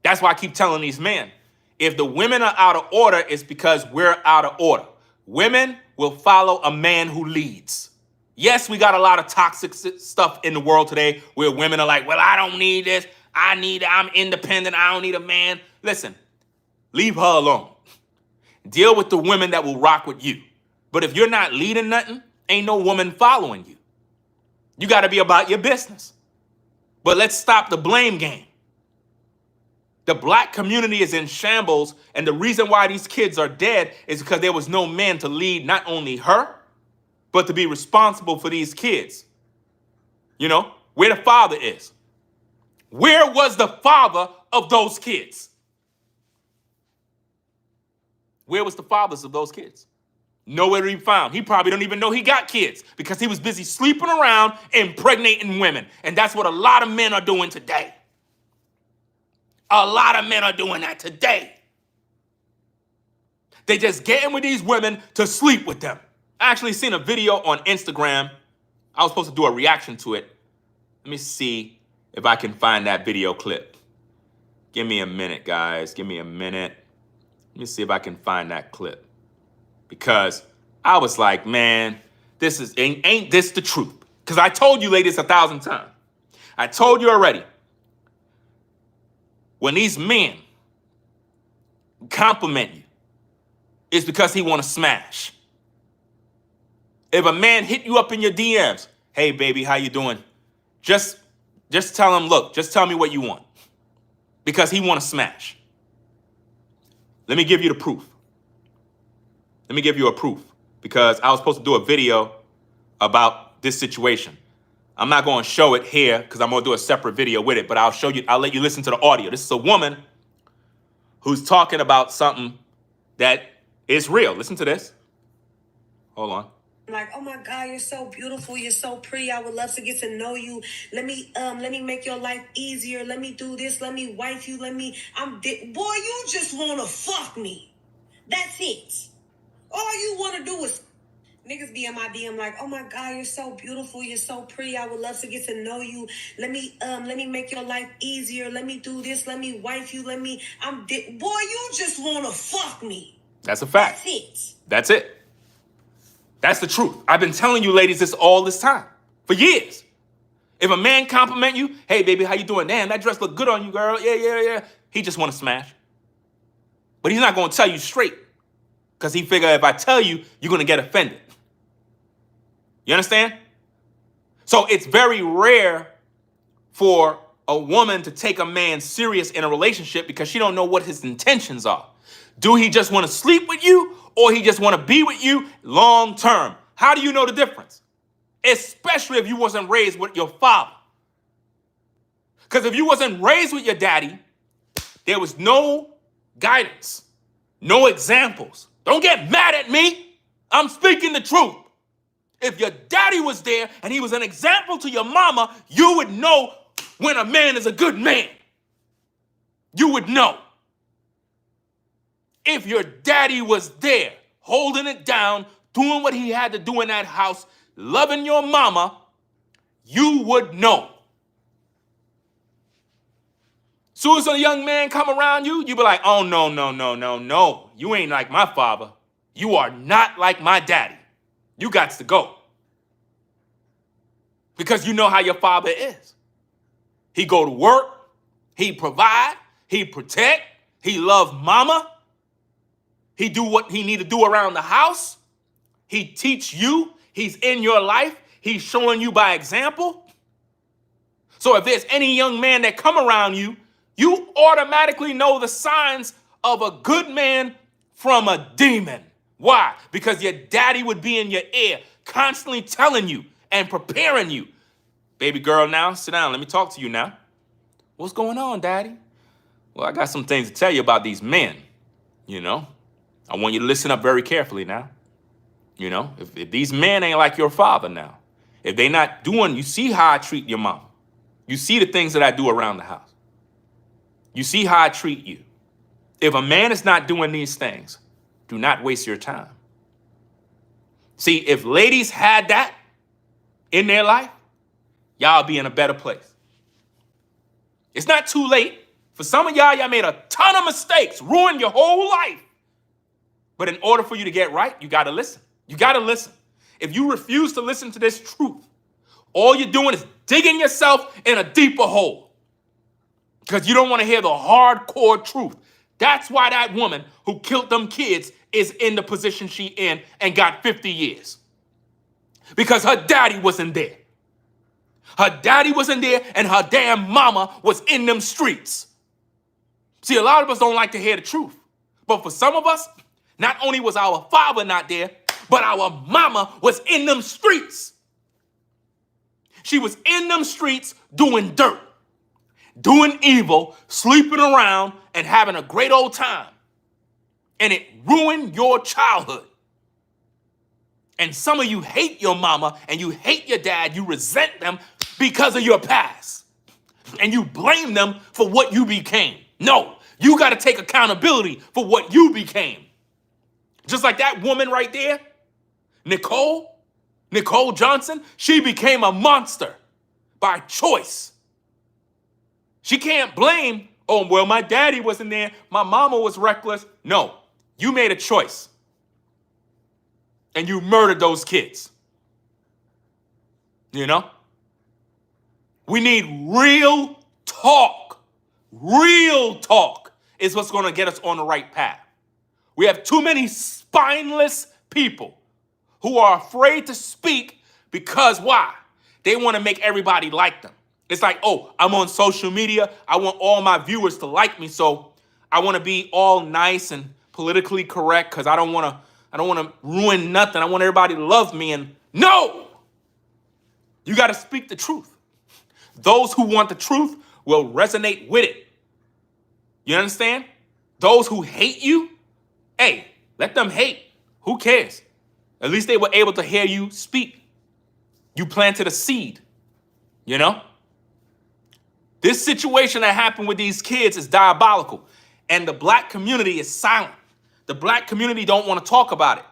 That's why I keep telling these men, if the women are out of order, it's because we're out of order. Women will follow a man who leads. Yes, we got a lot of toxic stuff in the world today where women are like, well, I don't need this. I'm independent. I don't need a man. Listen, leave her alone. Deal with the women that will rock with you. But if you're not leading nothing, ain't no woman following you. You got to be about your business. But let's stop the blame game. The black community is in shambles, and the reason why these kids are dead is because there was no man to lead not only her, but to be responsible for these kids. You know, where the father is. Where was the father of those kids? Where was the fathers of those kids? Nowhere to be found. He probably don't even know he got kids because he was busy sleeping around, impregnating women. And that's what a lot of men are doing today. A lot of men are doing that today. They just getting with these women to sleep with them. I actually seen a video on Instagram. I was supposed to do a reaction to it. Let me see if I can find that video clip. Give me a minute, guys. Give me a minute. Let me see if I can find that clip. Because I was like, man, ain't this the truth? Because I told you ladies 1,000 times. I told you already. When these men compliment you, it's because he want to smash. If a man hit you up in your DMs, hey, baby, how you doing? Just tell him, look, just tell me what you want. Because he want to smash. Let me give you the proof. Let me give you a proof. Because I was supposed to do a video about this situation. I'm not going to show it here because I'm going to do a separate video with it, but I'll show you, I'll let you listen to the audio. This is a woman who's talking about something that is real. Listen to this. Hold on. Like, oh my God, you're so beautiful, you're so pretty. I would love to get to know you. Let me make your life easier. Let me do this. Let me wife you. Boy, you just wanna fuck me. That's it. All you wanna do is niggas be in my DM like, oh my God, you're so beautiful, you're so pretty. I would love to get to know you. Let me make your life easier. Let me do this. Let me wife you. Boy, you just wanna fuck me. That's a fact. That's it. That's it. That's the truth. I've been telling you ladies this all this time, for years. If a man compliment you, hey baby, how you doing? Damn, that dress look good on you, girl. Yeah. He just want to smash. But he's not going to tell you straight, because he figure if I tell you, you're going to get offended. You understand? So it's very rare for a woman to take a man serious in a relationship because she don't know what his intentions are. Do he just want to sleep with you, or he just want to be with you long term? How do you know the difference? Especially if you wasn't raised with your father. Because if you wasn't raised with your daddy, there was no guidance, no examples. Don't get mad at me. I'm speaking the truth. If your daddy was there and he was an example to your mama, you would know when a man is a good man. You would know. If your daddy was there, holding it down, doing what he had to do in that house, loving your mama, you would know. Soon as a young man come around you, you be like, oh, no. You ain't like my father. You are not like my daddy. You got to go. Because you know how your father is. He go to work, he provide, he protect, he love mama. He do what he need to do around the house. He teach you. He's in your life. He's showing you by example. So if there's any young man that come around you, you automatically know the signs of a good man from a demon. Why? Because your daddy would be in your ear, constantly telling you and preparing you. Baby girl, now, sit down. Let me talk to you now. What's going on, daddy? Well, I got some things to tell you about these men, you know. I want you to listen up very carefully now. You know, if these men ain't like your father now, if they not doing, you see how I treat your mom. You see the things that I do around the house. You see how I treat you. If a man is not doing these things, do not waste your time. See, if ladies had that in their life, y'all be in a better place. It's not too late. For some of y'all made a ton of mistakes, ruined your whole life. But in order for you to get right, you got to listen. You got to listen. If you refuse to listen to this truth, all you're doing is digging yourself in a deeper hole because you don't want to hear the hardcore truth. That's why that woman who killed them kids is in the position she in and got 50 years. Because her daddy wasn't there. Her daddy wasn't there and her damn mama was in them streets. See, a lot of us don't like to hear the truth. But for some of us, not only was our father not there, but our mama was in them streets. She was in them streets doing dirt, doing evil, sleeping around, and having a great old time. And it ruined your childhood. And some of you hate your mama and you hate your dad. You resent them because of your past. And you blame them for what you became. No, you got to take accountability for what you became. Just like that woman right there, Nicole Johnson, she became a monster by choice. She can't blame, oh, well, my daddy wasn't there, my mama was reckless. No, you made a choice. And you murdered those kids. You know? We need real talk. Real talk is what's going to get us on the right path. We have too many spineless people who are afraid to speak because why? They want to make everybody like them. It's like, oh, I'm on social media. I want all my viewers to like me. So I want to be all nice and politically correct because I don't want to ruin nothing. I want everybody to love me. And no, You got to speak the truth. Those who want the truth will resonate with it. You understand? Those who hate you, hey, let them hate. Who cares? At least they were able to hear you speak. You planted a seed, you know? This situation that happened with these kids is diabolical. And the black community is silent. The black community don't want to talk about it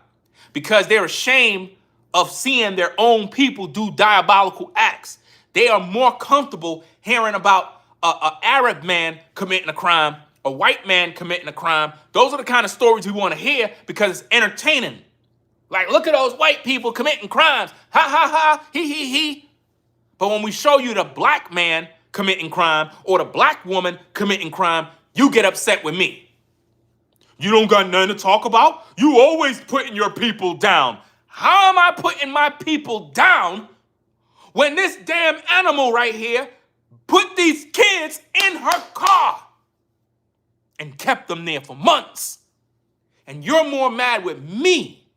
because they're ashamed of seeing their own people do diabolical acts. They are more comfortable hearing about an Arab man committing a crime, a white man committing a crime. Those are the kind of stories we want to hear because it's entertaining. Like, look at those white people committing crimes. Ha, ha, ha, he. But when we show you the black man committing crime or the black woman committing crime, you get upset with me. You don't got nothing to talk about? You always putting your people down. How am I putting my people down when this damn animal right here put these kids in her car and kept them there for months? And you're more mad with me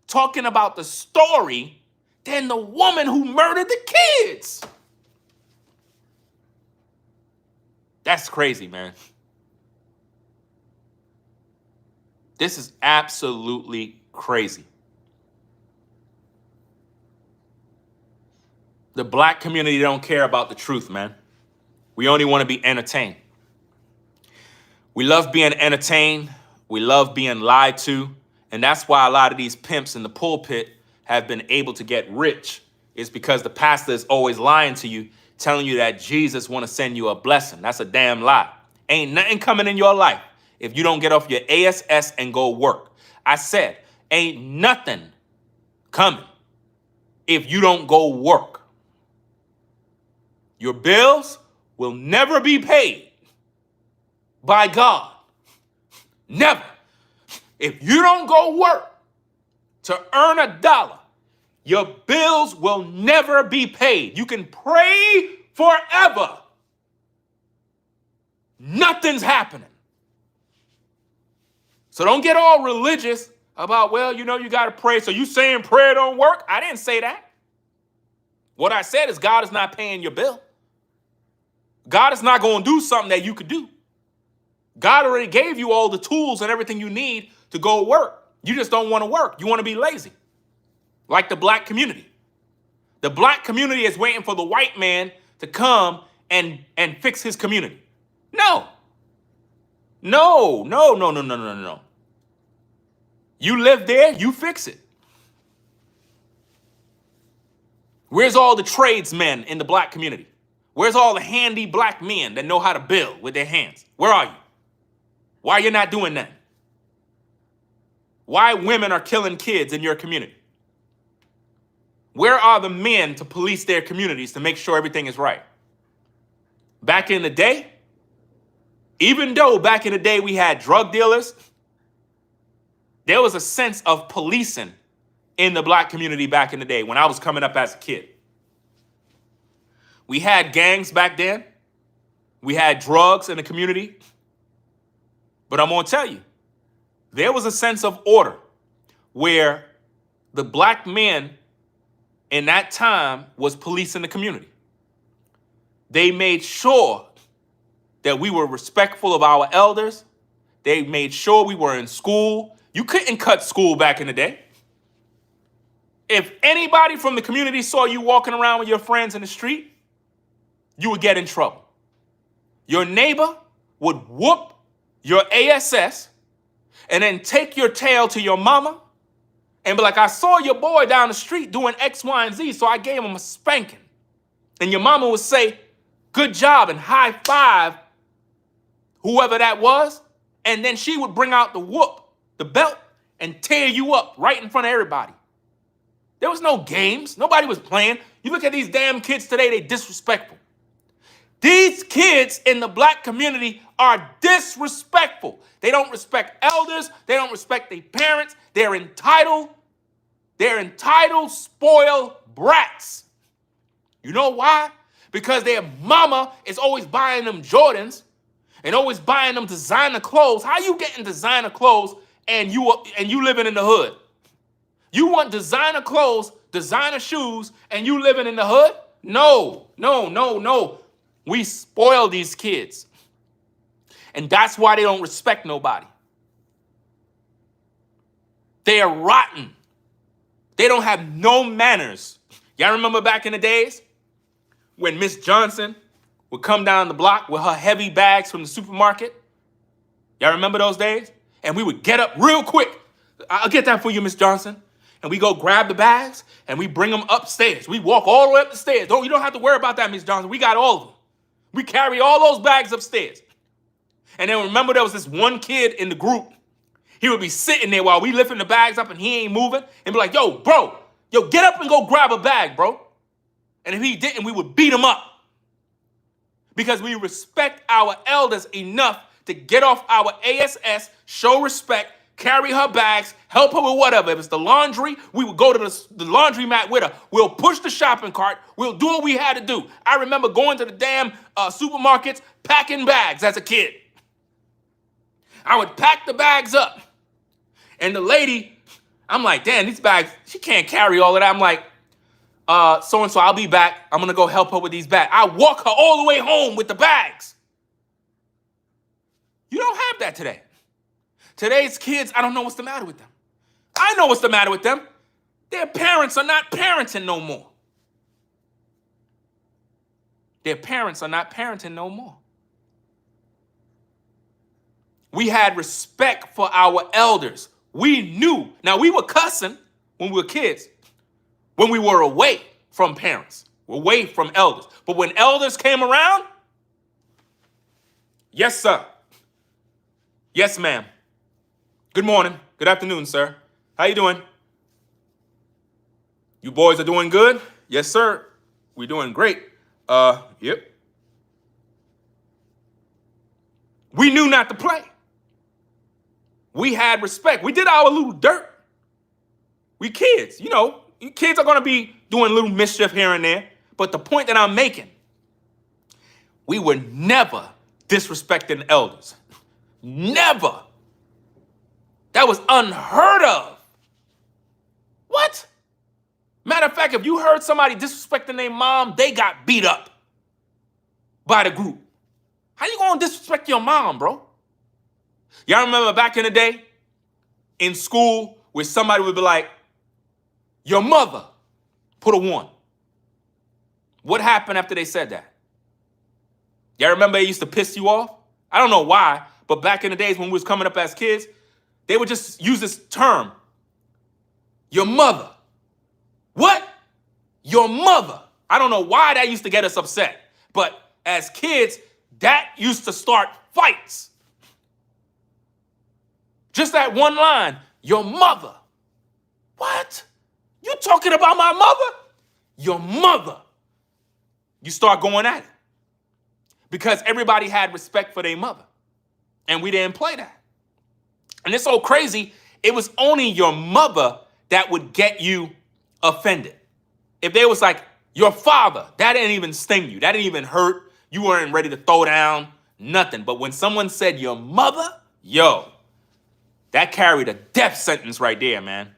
talking about the story than the woman who murdered the kids. That's crazy, man. This is absolutely crazy. The black community don't care about the truth, man. We only want to be entertained. We love being entertained. We love being lied to. And that's why a lot of these pimps in the pulpit have been able to get rich. It's because the pastor is always lying to you, telling you that Jesus want to send you a blessing. That's a damn lie. Ain't nothing coming in your life if you don't get off your ASS and go work. I said, ain't nothing coming if you don't go work. Your bills will never be paid by God. Never. If you don't go work to earn $1, your bills will never be paid. You can pray forever. Nothing's happening. So don't get all religious about, well, you know, you got to pray. So you saying prayer don't work? I didn't say that. What I said is God is not paying your bill. God is not going to do something that you could do. God already gave you all the tools and everything you need to go work. You just don't want to work. You want to be lazy. Like the black community. The black community is waiting for the white man to come and fix his community. No. No. You live there, you fix it. Where's all the tradesmen in the black community? Where's all the handy black men that know how to build with their hands? Where are you? Why are you not doing that? Why women are killing kids in your community? Where are the men to police their communities to make sure everything is right? Back in the day, even though back in the day we had drug dealers, there was a sense of policing in the black community back in the day when I was coming up as a kid. We had gangs back then. We had drugs in the community. But I'm going to tell you, there was a sense of order where the black men in that time was policing the community. They made sure that we were respectful of our elders. They made sure we were in school. You couldn't cut school back in the day. If anybody from the community saw you walking around with your friends in the street, you would get in trouble. Your neighbor would whoop your ASS and then take your tail to your mama and be like, I saw your boy down the street doing X, Y, and Z, so I gave him a spanking. And your mama would say, good job, and high five whoever that was. And then she would bring out the whoop, the belt, and tear you up right in front of everybody. There was no games. Nobody was playing. You look at these damn kids today, they disrespectful. These kids in the black community are disrespectful. They don't respect elders. They don't respect their parents. They're entitled. They're entitled, spoiled brats. You know why? Because their mama is always buying them Jordans and always buying them designer clothes. How you getting designer clothes and you living in the hood? You want designer clothes, designer shoes, and you living in the hood? No, no, no, no. We spoil these kids. And that's why they don't respect nobody. They are rotten. They don't have no manners. Y'all remember back in the days when Miss Johnson would come down the block with her heavy bags from the supermarket? Y'all remember those days? And we would get up real quick. I'll get that for you, Miss Johnson. And we go grab the bags and we bring them upstairs. We walk all the way up the stairs. You don't have to worry about that, Miss Johnson. We got all of them. We carry all those bags upstairs. And then remember there was this one kid in the group. He would be sitting there while we lifting the bags up and he ain't moving and be like, yo, bro, get up and go grab a bag, bro. And if he didn't, we would beat him up. Because we respect our elders enough to get off our ASS, show respect, carry her bags, help her with whatever. If it's the laundry, we would go to the laundromat with her. We'll push the shopping cart. We'll do what we had to do. I remember going to the damn supermarkets, packing bags as a kid. I would pack the bags up. And the lady, I'm like, damn, these bags, she can't carry all of that. I'm like, so-and-so, I'll be back. I'm going to go help her with these bags. I walk her all the way home with the bags. You don't have that today. Today's kids, I don't know what's the matter with them. I know what's the matter with them. Their parents are not parenting no more. Their parents are not parenting no more. We had respect for our elders. We knew. Now, we were cussing when we were kids, when we were away from parents, away from elders. But when elders came around, yes, sir. Yes, ma'am. Good morning. Good afternoon, sir. How you doing? You boys are doing good? Yes, sir. We're doing great. Yep. We knew not to play. We had respect. We did our little dirt. We kids, kids are going to be doing little mischief here and there. But the point that I'm making, we were never disrespecting elders. Never. That was unheard of. What? Matter of fact, if you heard somebody disrespecting their mom, they got beat up by the group. How you gonna disrespect your mom, bro? Y'all remember back in the day in school where somebody would be like, your mother, put a 1. What happened after they said that? Y'all remember they used to piss you off? I don't know why, but back in the days when we was coming up as kids, they would just use this term, your mother. What? Your mother. I don't know why that used to get us upset, but as kids, that used to start fights. Just that one line, your mother. What? You talking about my mother? Your mother. You start going at it. Because everybody had respect for their mother. And we didn't play that. And it's so crazy, it was only your mother that would get you offended. If they was like, your father, that didn't even sting you. That didn't even hurt. You weren't ready to throw down, nothing. But when someone said your mother, yo, that carried a death sentence right there, man.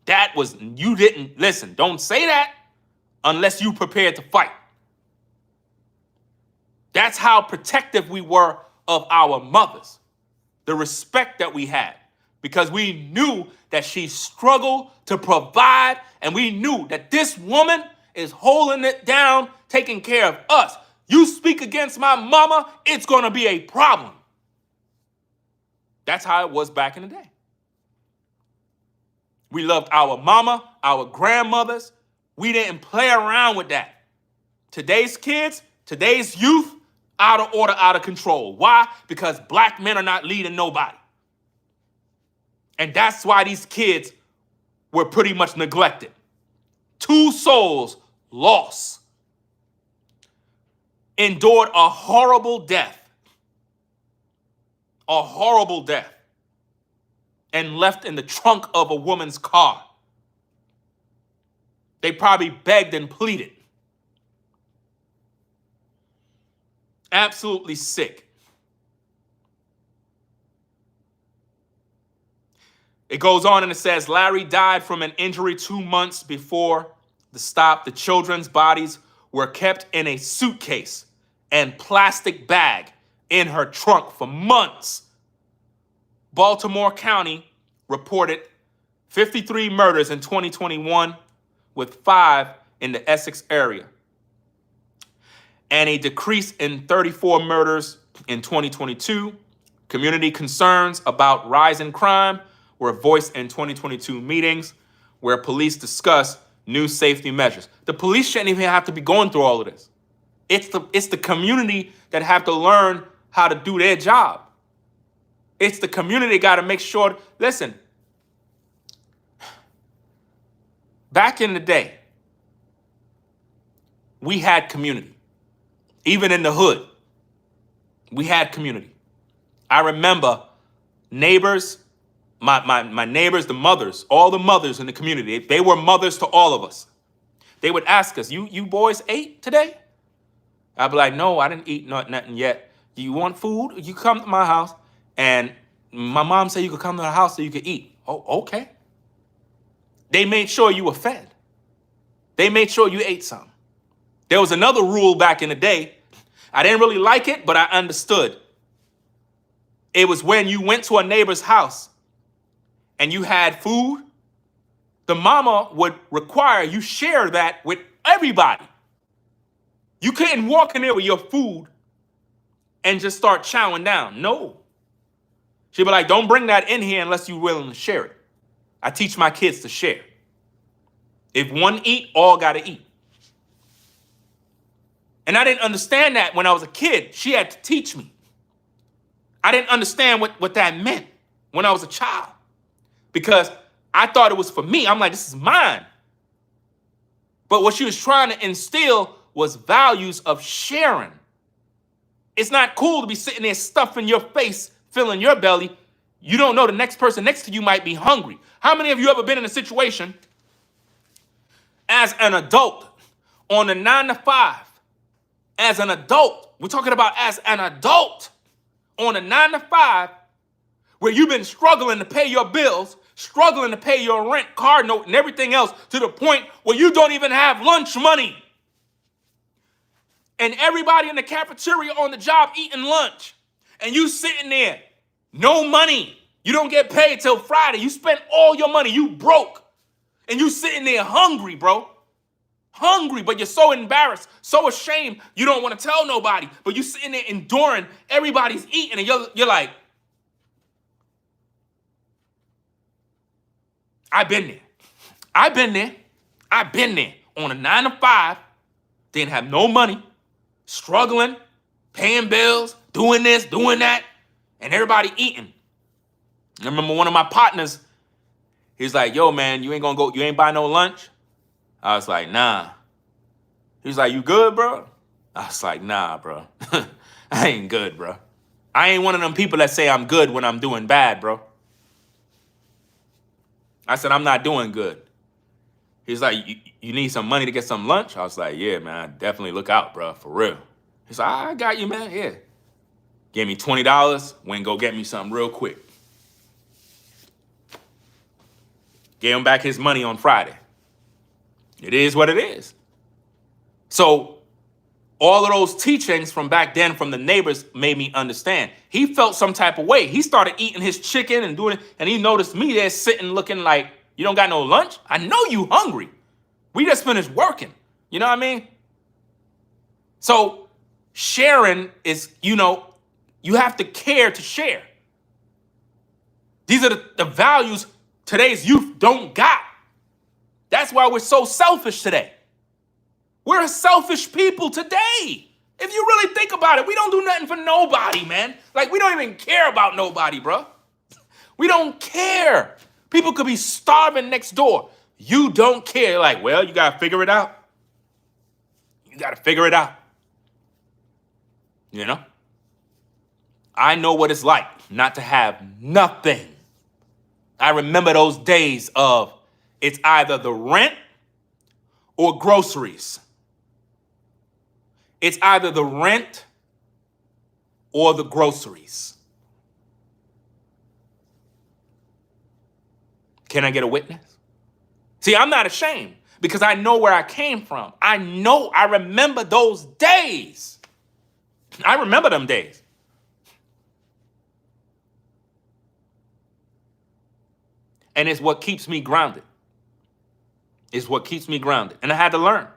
That was, you didn't, listen, don't say that unless you prepared to fight. That's how protective we were of our mothers. The respect that we had. Because we knew that she struggled to provide, and we knew that this woman is holding it down, taking care of us. You speak against my mama, it's going to be a problem. That's how it was back in the day. We loved our mama, our grandmothers. We didn't play around with that. Today's kids, today's youth, out of order, out of control. Why? Because black men are not leading nobody. And that's why these kids were pretty much neglected. 2 souls lost. Endured a horrible death. A horrible death. And left in the trunk of a woman's car. They probably begged and pleaded. Absolutely sick. It goes on and it says, Larry died from an injury 2 months before the stop. The children's bodies were kept in a suitcase and plastic bag in her trunk for months. Baltimore County reported 53 murders in 2021, with 5 in the Essex area, and a decrease in 34 murders in 2022. Community concerns about rising crime were voiced in 2022 meetings where police discussed new safety measures. The police shouldn't even have to be going through all of this. It's the community that have to learn how to do their job. It's the community got to make sure, listen, back in the day, we had community. Even in the hood, we had community. I remember neighbors, my neighbors, the mothers, all the mothers in the community, they were mothers to all of us. They would ask us, you boys ate today? I'd be like, no, I didn't eat nothing yet. You want food? You come to my house. And my mom said you could come to the house so you could eat. Oh, okay. They made sure you were fed. They made sure you ate something. There was another rule back in the day. I didn't really like it, but I understood. It was when you went to a neighbor's house and you had food, the mama would require you share that with everybody. You couldn't walk in there with your food and just start chowing down. No. She'd be like, don't bring that in here unless you're willing to share it. I teach my kids to share. If one eat, all got to eat. And I didn't understand that when I was a kid. She had to teach me. I didn't understand what that meant when I was a child, because I thought it was for me. I'm like, this is mine. But what she was trying to instill was values of sharing. It's not cool to be sitting there stuffing your face, filling your belly. You don't know the next person next to you might be hungry. How many of you ever been in a situation as an adult on a 9 to 5? As an adult, we're talking about as an adult on a 9 to 5, where you've been struggling to pay your bills, struggling to pay your rent, car note, and everything else, to the point where you don't even have lunch money. And everybody in the cafeteria on the job eating lunch. And you sitting there, no money. You don't get paid till Friday. You spent all your money. You broke. And you sitting there hungry, bro. Hungry, but you're so embarrassed, so ashamed, you don't want to tell nobody. But you sitting there enduring, everybody's eating, and you're like, I've been there. I've been there. I've been there on a 9 to 5, didn't have no money, struggling, paying bills, doing this, doing that, and everybody eating. I remember one of my partners, he's like, yo, man, you ain't buy no lunch? I was like, nah. He was like, you good, bro? I was like, nah, bro. I ain't good, bro. I ain't one of them people that say I'm good when I'm doing bad, bro. I said, I'm not doing good. He's like, you need some money to get some lunch? I was like, yeah, man, definitely look out, bro, for real. He's like, I got you, man, yeah. Gave me $20, went and go get me something real quick. Gave him back his money on Friday. It is what it is. So all of those teachings from back then from the neighbors made me understand. He felt some type of way. He started eating his chicken and doing it, and he noticed me there sitting looking like, you don't got no lunch? I know you hungry. We just finished working. You know what I mean? So sharing is, you have to care to share. These are the values today's youth don't got. That's why we're so selfish today. We're a selfish people today. If you really think about it, we don't do nothing for nobody, man. Like, we don't even care about nobody, bro. We don't care. People could be starving next door. You don't care. Like, well, you got to figure it out. You got to figure it out. You know? I know what it's like not to have nothing. I remember those days of it's either the rent or groceries. It's either the rent or the groceries. Can I get a witness? See, I'm not ashamed because I know where I came from. I remember those days. I remember them days. And it's what keeps me grounded. It's what keeps me grounded. And I had to learn.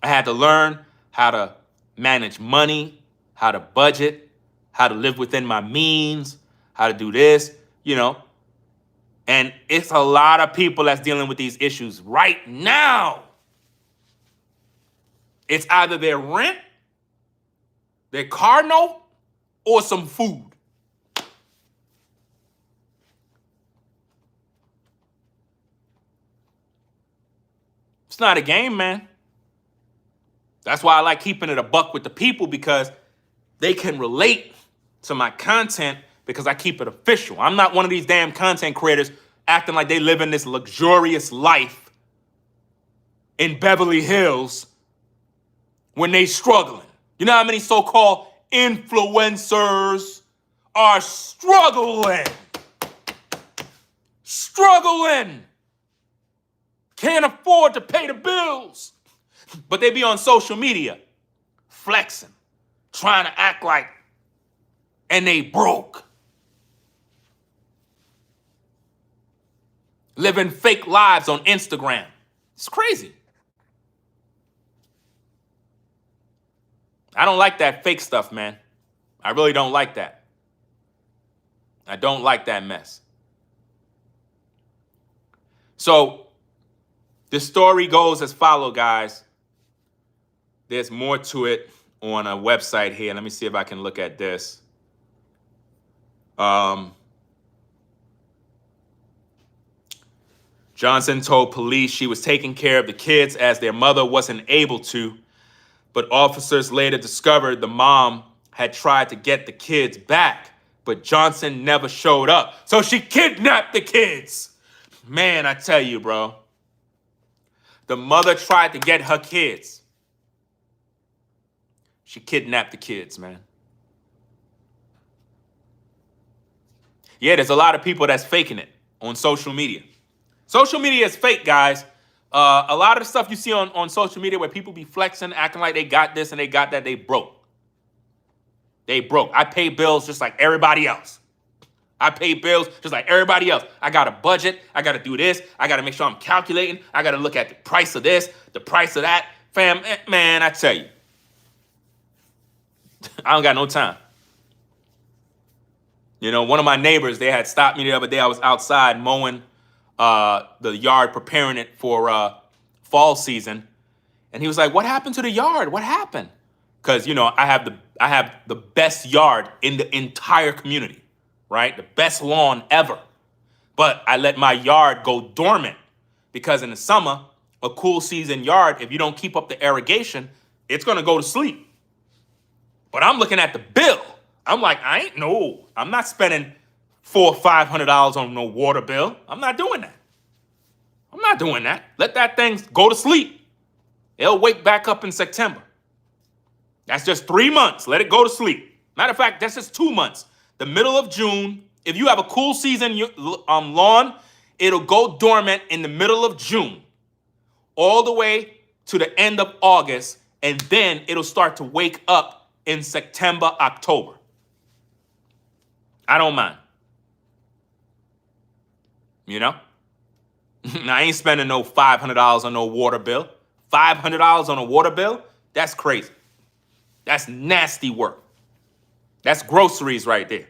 I had to learn how to manage money, how to budget, how to live within my means, how to do this, you know. And it's a lot of people that's dealing with these issues right now. It's either their rent, their car note, or some food. It's not a game, man. That's why I like keeping it a buck with the people, because they can relate to my content because I keep it official. I'm not one of these damn content creators acting like they live in this luxurious life in Beverly Hills when they struggling. You know how many so-called influencers are struggling? Struggling. Can't afford to pay the bills. But they be on social media flexing, trying to act like, and they broke. Living fake lives on Instagram. It's crazy. I don't like that fake stuff, man. I really don't like that. I don't like that mess. So the story goes as follows, guys. There's more to it on a website here. Let me see if I can look at this. Johnson told police she was taking care of the kids as their mother wasn't able to, but officers later discovered the mom had tried to get the kids back, but Johnson never showed up. So she kidnapped the kids. Man, I tell you, bro. The mother tried to get her kids. She kidnapped the kids, man. Yeah, there's a lot of people that's faking it on social media. Social media is fake, guys. A lot of the stuff you see on social media where people be flexing, acting like they got this and they got that, they broke. They broke. I pay bills just like everybody else. I pay bills just like everybody else. I got a budget. I got to do this. I got to make sure I'm calculating. I got to look at the price of this, the price of that. Fam, man, I tell you. I don't got no time. You know, one of my neighbors, they had stopped me the other day. I was outside mowing the yard, preparing it for fall season. And he was like, "What happened to the yard? What happened?" Because, you know, I have the best yard in the entire community, right? The best lawn ever. But I let my yard go dormant because in the summer, a cool season yard, if you don't keep up the irrigation, it's going to go to sleep. But I'm looking at the bill. I'm like, I'm not spending $400 or $500 on no water bill. I'm not doing that. I'm not doing that. Let that thing go to sleep. It'll wake back up in September. That's just 3 months. Let it go to sleep. Matter of fact, that's just 2 months. The middle of June, if you have a cool season lawn, it'll go dormant in the middle of June, all the way to the end of August, and then it'll start to wake up in September, October. I don't mind. You know? I ain't spending no $500 on no water bill. $500 on a water bill? That's crazy. That's nasty work. That's groceries right there.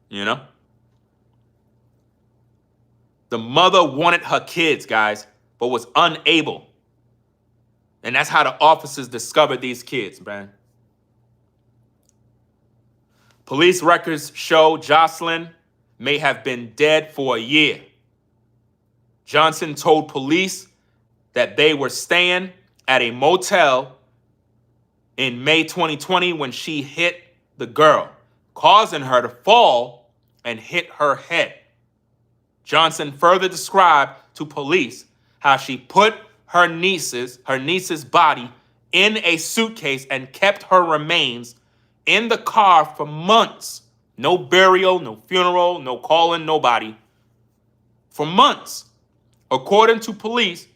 You know? The mother wanted her kids, guys, but was unable. And that's how the officers discovered these kids, man. Police records show Jocelyn may have been dead for a year. Johnson told police that they were staying at a motel in May 2020 when she hit the girl, causing her to fall and hit her head. Johnson further described to police how she put her niece's body in a suitcase and kept her remains in the car for months. No burial, no funeral, no calling nobody. For months. According to police,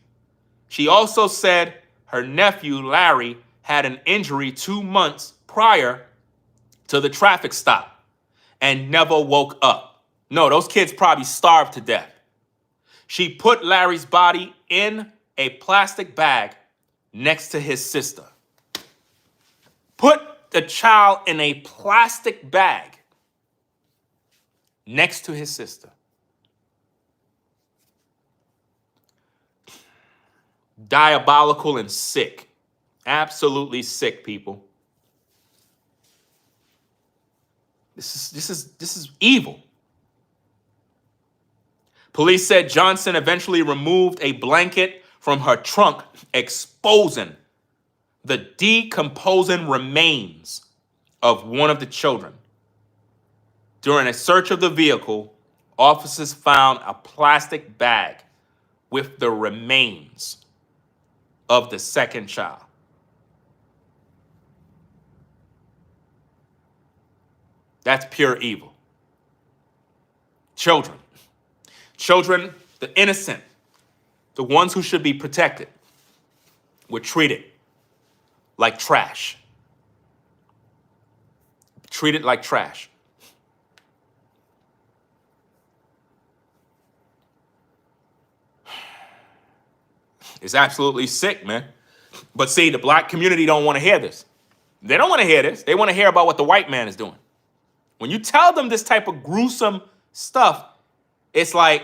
She also said her nephew, Larry, had an injury 2 months prior to the traffic stop and never woke up. No, those kids probably starved to death. She put Larry's body in a plastic bag next to his sister. Put the child in a plastic bag next to his sister. Diabolical and sick. Absolutely sick, people. This is evil. Police said Johnson eventually removed a blanket from her trunk, exposing the decomposing remains of one of the children. During a search of the vehicle, officers found a plastic bag with the remains of the second child. That's pure evil. Children, the innocent, the ones who should be protected, were treated like trash. Treated like trash. It's absolutely sick, man. But see, the black community don't want to hear this. They don't want to hear this. They want to hear about what the white man is doing. When you tell them this type of gruesome stuff, it's like,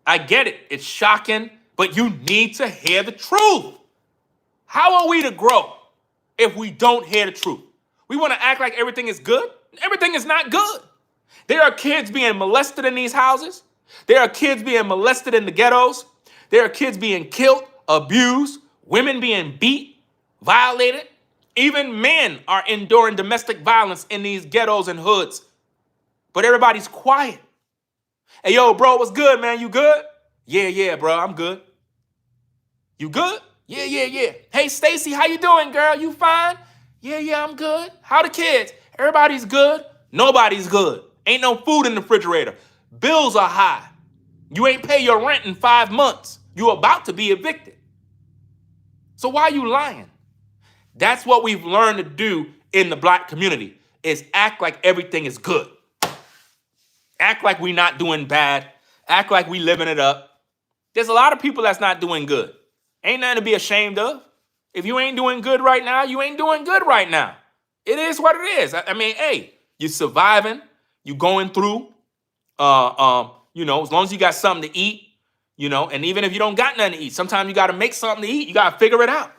I get it. It's shocking, but you need to hear the truth. How are we to grow if we don't hear the truth? We want to act like everything is good. Everything is not good. There are kids being molested in these houses. There are kids being molested in the ghettos. There are kids being killed, abused, women being beat, violated. Even men are enduring domestic violence in these ghettos and hoods. But everybody's quiet. Hey, yo, bro, what's good, man? You good? Yeah, bro, I'm good. You good? Yeah. Hey, Stacy, how you doing, girl? You fine? Yeah, I'm good. How the kids? Everybody's good. Nobody's good. Ain't no food in the refrigerator. Bills are high. You ain't pay your rent in 5 months. You about to be evicted. So why are you lying? That's what we've learned to do in the black community, is act like everything is good. Act like we not doing bad. Act like we living it up. There's a lot of people that's not doing good. Ain't nothing to be ashamed of. If you ain't doing good right now, you ain't doing good right now. It is what it is. I mean, hey, you're surviving. You going through. As long as you got something to eat, and even if you don't got nothing to eat, sometimes you got to make something to eat. You got to figure it out.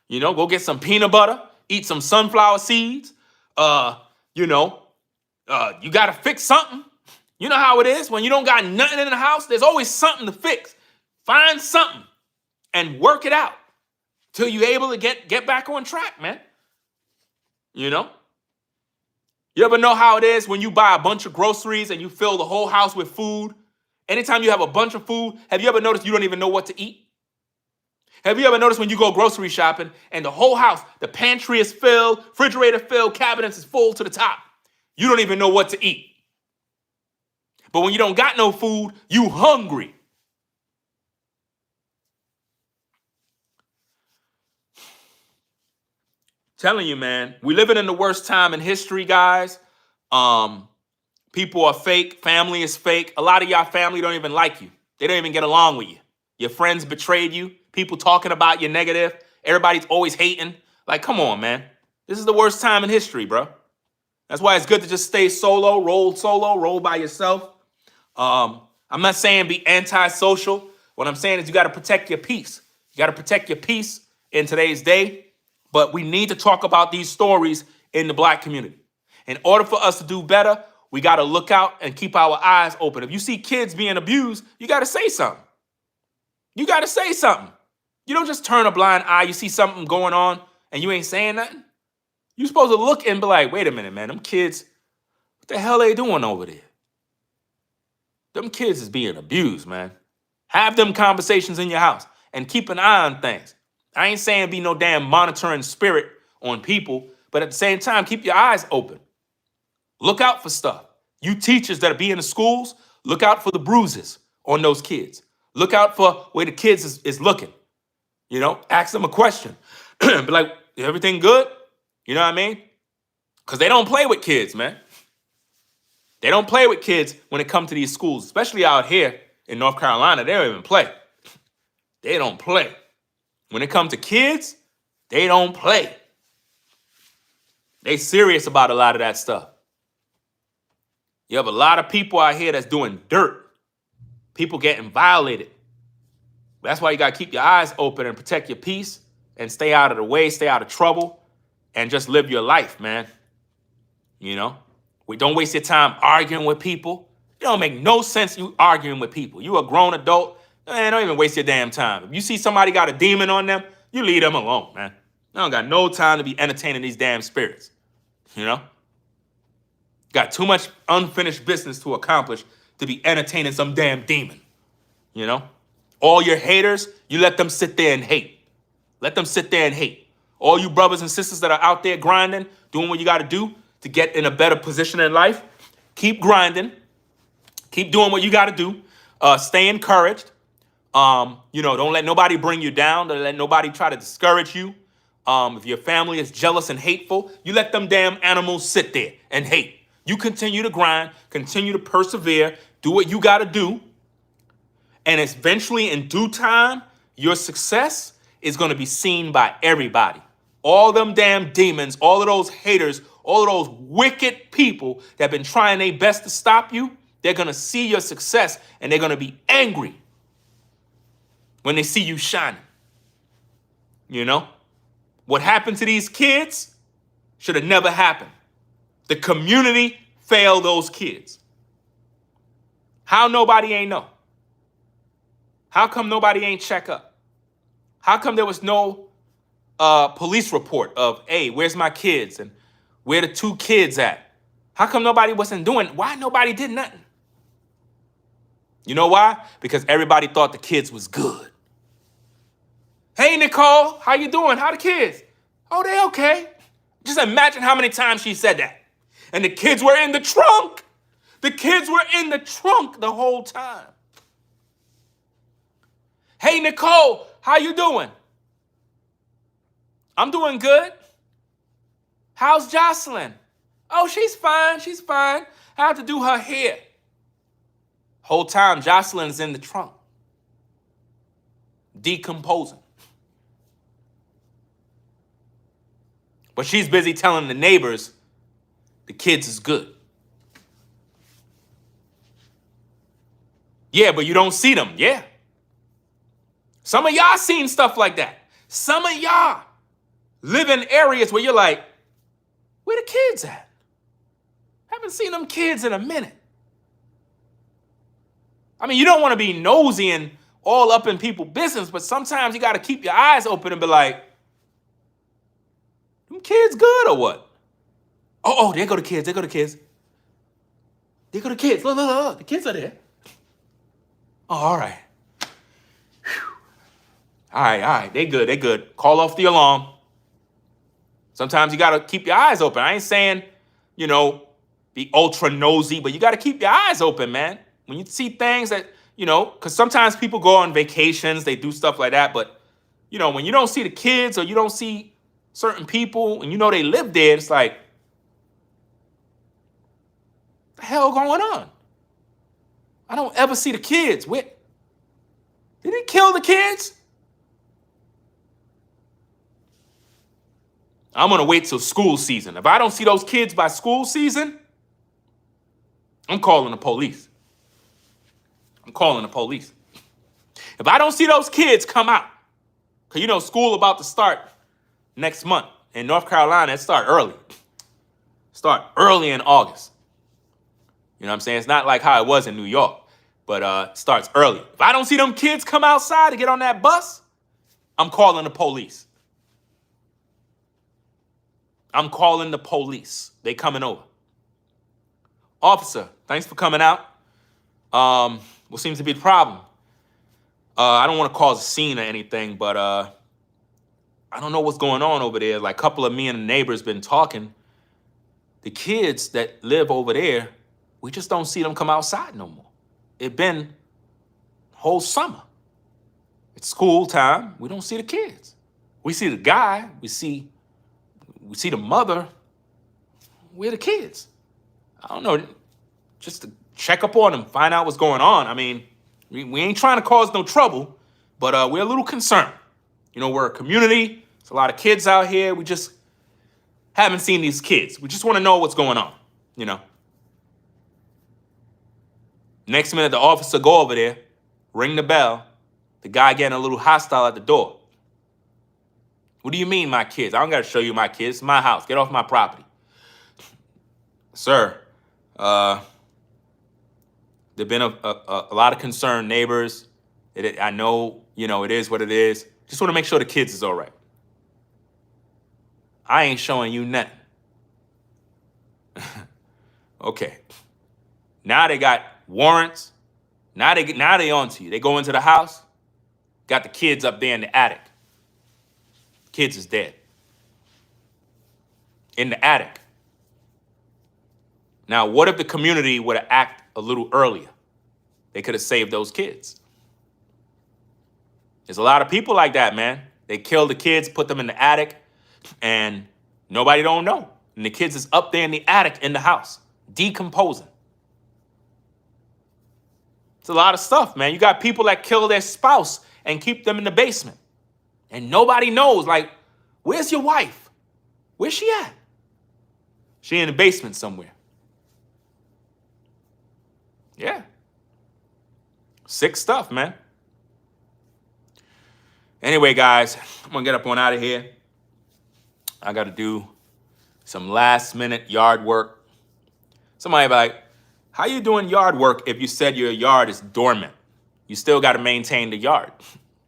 Go get some peanut butter, eat some sunflower seeds. You got to fix something. You know how it is when you don't got nothing in the house. There's always something to fix. Find something and work it out till you're able to get back on track, man. You ever know how it is when you buy a bunch of groceries and you fill the whole house with food? Anytime you have a bunch of food, have you ever noticed you don't even know what to eat? Have you ever noticed when you go grocery shopping and the whole house, the pantry is filled, refrigerator filled, cabinets is full to the top? You don't even know what to eat. But when you don't got no food, you hungry. Telling you, man, we living in the worst time in history, guys. People are fake. Family is fake. A lot of y'all family don't even like you. They don't even get along with you. Your friends betrayed you. People talking about you negative. Everybody's always hating. Like, come on, man. This is the worst time in history, bro. That's why it's good to just stay solo, roll by yourself. I'm not saying be antisocial. What I'm saying is you got to protect your peace. You got to protect your peace in today's day. But we need to talk about these stories in the black community. In order for us to do better, we got to look out and keep our eyes open. If you see kids being abused, you got to say something. You got to say something. You don't just turn a blind eye. You see something going on and you ain't saying nothing. You're supposed to look and be like, wait a minute, man. Them kids, what the hell are they doing over there? Them kids is being abused, man. Have them conversations in your house and keep an eye on things. I ain't saying be no damn monitoring spirit on people, but at the same time, keep your eyes open. Look out for stuff. You teachers that be in the schools, look out for the bruises on those kids. Look out for where the kids is looking. You know, ask them a question. Be like, everything good? You know what I mean? Because they don't play with kids, man. They don't play with kids when it comes to these schools, especially out here in North Carolina. They don't even play. They don't play. When it comes to kids, they don't play. They serious about a lot of that stuff. You have a lot of people out here that's doing dirt. People getting violated. That's why you got to keep your eyes open and protect your peace and stay out of the way, stay out of trouble, and just live your life, man. You know? Don't waste your time arguing with people. It don't make no sense you arguing with people. You a grown adult, man, don't even waste your damn time. If you see somebody got a demon on them, you leave them alone, man. I don't got no time to be entertaining these damn spirits. You know? Got too much unfinished business to accomplish to be entertaining some damn demon. You know? All your haters, you let them sit there and hate. Let them sit there and hate. All you brothers and sisters that are out there grinding, doing what you got to do to get in a better position in life, keep grinding. Keep doing what you got to do. Stay encouraged. You know, don't let nobody bring you down. Don't let nobody try to discourage you. If your family is jealous and hateful, you let them damn animals sit there and hate. You continue to grind, continue to persevere, do what you got to do. And eventually, in due time, your success is going to be seen by everybody. All them damn demons, all of those haters, all of those wicked people that have been trying their best to stop you, they're going to see your success and they're going to be angry when they see you shining. You know? What happened to these kids should have never happened. The community failed those kids. How nobody ain't know? How come nobody ain't check up? How come there was no police report of, hey, where's my kids? And where the 2 kids at? How come nobody wasn't doing? Why nobody did nothing? You know why? Because everybody thought the kids was good. Hey, Nicole, how you doing? How the kids? Oh, they okay. Just imagine how many times she said that. And the kids were in the trunk. The kids were in the trunk the whole time. Hey, Nicole, how you doing? I'm doing good. How's Jocelyn? Oh, she's fine. She's fine. I have to do her hair. Whole time, Jocelyn's in the trunk, decomposing. But she's busy telling the neighbors the kids is good. Yeah, but you don't see them. Yeah. Some of y'all seen stuff like that. Some of y'all live in areas where you're like, where the kids at? Haven't seen them kids in a minute. I mean, you don't want to be nosy and all up in people's business, but sometimes you got to keep your eyes open and be like, them kids good or what? Oh, there go the kids. There go the kids. There go the kids. Look. The kids are there. Oh, all right. Whew. All right. They good. Call off the alarm. Sometimes you got to keep your eyes open. I ain't saying, be ultra nosy, but you got to keep your eyes open, man. When you see things that, because sometimes people go on vacations, they do stuff like that. But, when you don't see the kids or you don't see certain people and they live there, it's like, what the hell going on? I don't ever see the kids. Did he kill the kids? I'm going to wait till school season. If I don't see those kids by school season, I'm calling the police. If I don't see those kids come out, because school about to start next month. In North Carolina, it start early. Start early in August. You know what I'm saying? It's not like how it was in New York, but it starts early. If I don't see them kids come outside to get on that bus, I'm calling the police. They coming over. Officer, thanks for coming out. What seems to be the problem? I don't want to cause a scene or anything, but I don't know what's going on over there. Like a couple of me and the neighbors been talking. The kids that live over there, we just don't see them come outside no more. It been whole summer. It's school time. We don't see the kids. We see the guy. We see the mother. Where are the kids? I don't know. Just to check up on them, find out what's going on. I mean, we ain't trying to cause no trouble, but we're a little concerned. You know, we're a community. There's a lot of kids out here. We just haven't seen these kids. We just want to know what's going on, you know. Next minute, the officer go over there, ring the bell. The guy getting a little hostile at the door. What do you mean, my kids? I don't got to show you my kids. It's my house. Get off my property. Sir, there've been a lot of concerned neighbors. I know, you know, it is what it is. Just want to make sure the kids is all right. I ain't showing you nothing. Okay. Now they got warrants. Now they on to you. They go into the house. Got the kids up there in the attic. Kids is dead. In the attic. Now, what if the community would have acted a little earlier? They could have saved those kids. There's a lot of people like that, man. They kill the kids, put them in the attic, and nobody don't know. And the kids is up there in the attic in the house, decomposing. It's a lot of stuff, man. You got people that kill their spouse and keep them in the basement. And nobody knows, like, where's your wife? Where's she at? She in the basement somewhere. Yeah. Sick stuff, man. Anyway, guys, I'm going to get up on out of here. I got to do some last minute yard work. Somebody be like, how you doing yard work if you said your yard is dormant? You still got to maintain the yard.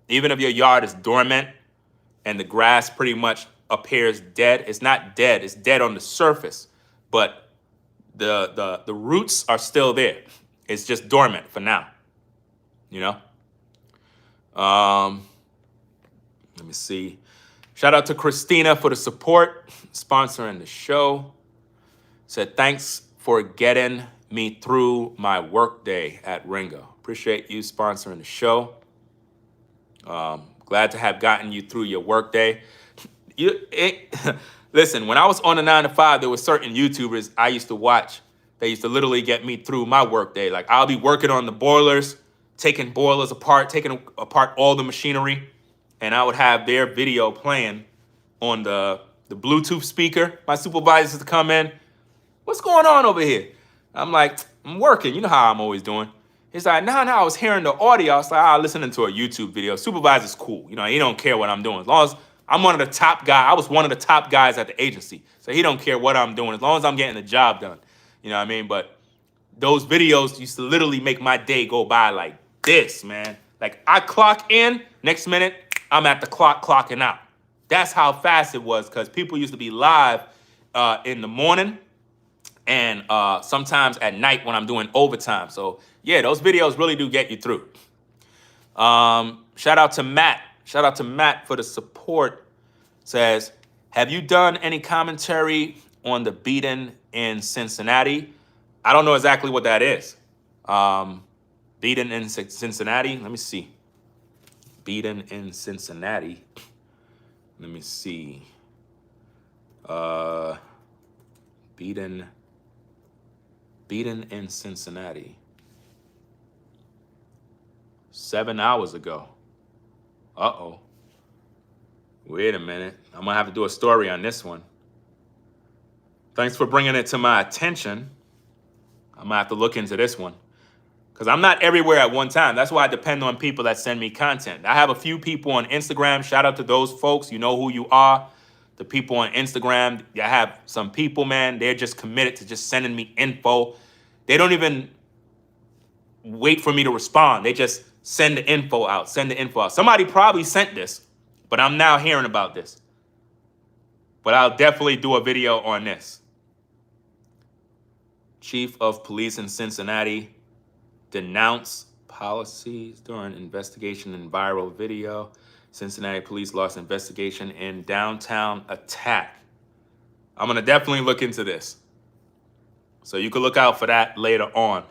Even if your yard is dormant and the grass pretty much appears dead, it's not dead. It's dead on the surface, but the roots are still there. It's just dormant for now, you know? Let me see. Shout out to Christina for the support, sponsoring the show. Said, thanks for getting me through my work day at Ringo. Appreciate you sponsoring the show. Glad to have gotten you through your work day. Listen, when I was on the 9 to 5, there were certain YouTubers I used to watch. They used to literally get me through my work day. Like, I'll be working on the boilers, taking boilers apart, taking apart all the machinery, and I would have their video playing on the Bluetooth speaker. My supervisors to come in. What's going on over here? I'm like, I'm working. You know how I'm always doing. He's like, no, I was hearing the audio. I was like, listening to a YouTube video. Supervisor's cool. You know, he don't care what I'm doing. As long as I'm one of the top guys. I was one of the top guys at the agency. So he don't care what I'm doing as long as I'm getting the job done. You know what I mean? But those videos used to literally make my day go by like this, man. Like, I clock in, next minute, I'm at the clock clocking out. That's how fast it was, because people used to be live in the morning and sometimes at night when I'm doing overtime. So, yeah, those videos really do get you through. Shout out to Matt. Shout out to Matt for the support. Says, have you done any commentary on the beating in Cincinnati? I don't know exactly what that is. Beating in Cincinnati. Let me see. Beating in Cincinnati. Let me see. Beating in Cincinnati. 7 hours ago. Uh-oh. Wait a minute. I'm going to have to do a story on this one. Thanks for bringing it to my attention. I'm going to have to look into this one. Because I'm not everywhere at one time. That's why I depend on people that send me content. I have a few people on Instagram. Shout out to those folks. You know who you are. The people on Instagram. I have some people, man. They're just committed to just sending me info. They don't even wait for me to respond. They just send the info out. Send the info out. Somebody probably sent this, but I'm now hearing about this. But I'll definitely do a video on this. Chief of Police in Cincinnati denounce policies during investigation in viral video. Cincinnati police lost investigation in downtown attack. I'm going to definitely look into this. So you can look out for that later on.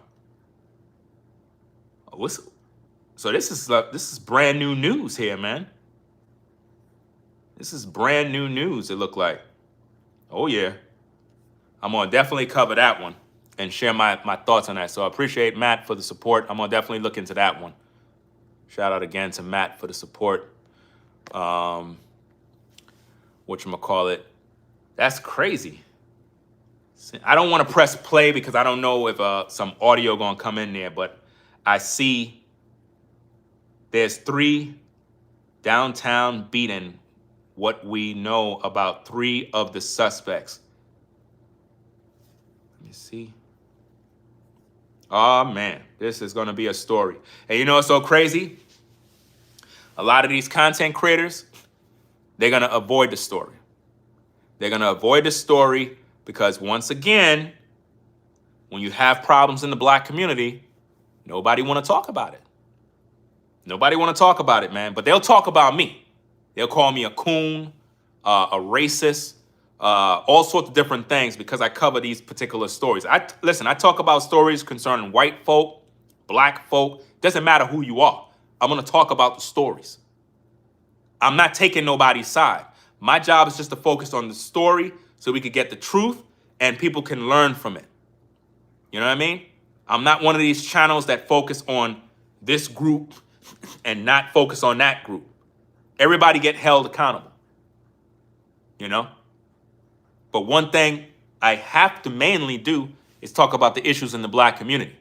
So this is brand new news here, man. This is brand new news, it looked like. Oh, yeah. I'm going to definitely cover that one and share my thoughts on that. So I appreciate Matt for the support. I'm going to definitely look into that one. Shout out again to Matt for the support. Whatchamacallit. That's crazy. I don't want to press play because I don't know if some audio going to come in there, but I see there's 3 downtown beating what we know about 3 of the suspects. Let me see. Oh, man, this is going to be a story. And you know what's so crazy? A lot of these content creators, they're going to avoid the story. They're going to avoid the story because, once again, when you have problems in the black community, nobody want to talk about it. Nobody want to talk about it, man. But they'll talk about me. They'll call me a coon, a racist, all sorts of different things because I cover these particular stories. Listen, I talk about stories concerning white folk, black folk. Doesn't matter who you are. I'm going to talk about the stories. I'm not taking nobody's side. My job is just to focus on the story so we could get the truth and people can learn from it. You know what I mean? I'm not one of these channels that focus on this group and not focus on that group. Everybody get held accountable. You know? But one thing I have to mainly do is talk about the issues in the black community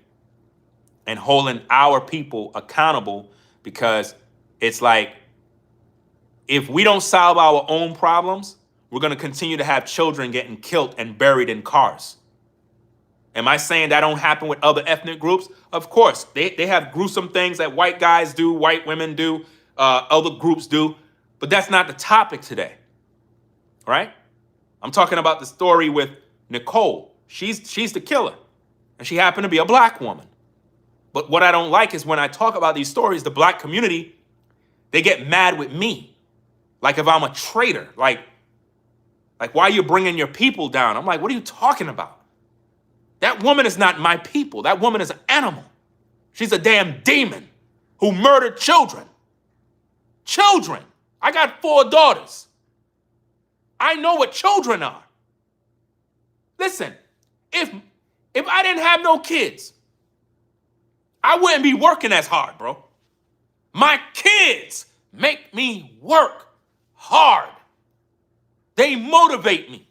and holding our people accountable, because it's like, if we don't solve our own problems, we're going to continue to have children getting killed and buried in cars. Am I saying that don't happen with other ethnic groups? Of course. They have gruesome things that white guys do, white women do, other groups do. But that's not the topic today, right? I'm talking about the story with Nicole. She's the killer, and she happened to be a black woman. But what I don't like is when I talk about these stories, the black community, they get mad with me. Like if I'm a traitor, like why are you bringing your people down? I'm like, what are you talking about? That woman is not my people. That woman is an animal. She's a damn demon who murdered children. Children. I got 4 daughters. I know what children are. Listen, if I didn't have no kids, I wouldn't be working as hard, bro. My kids make me work hard. They motivate me.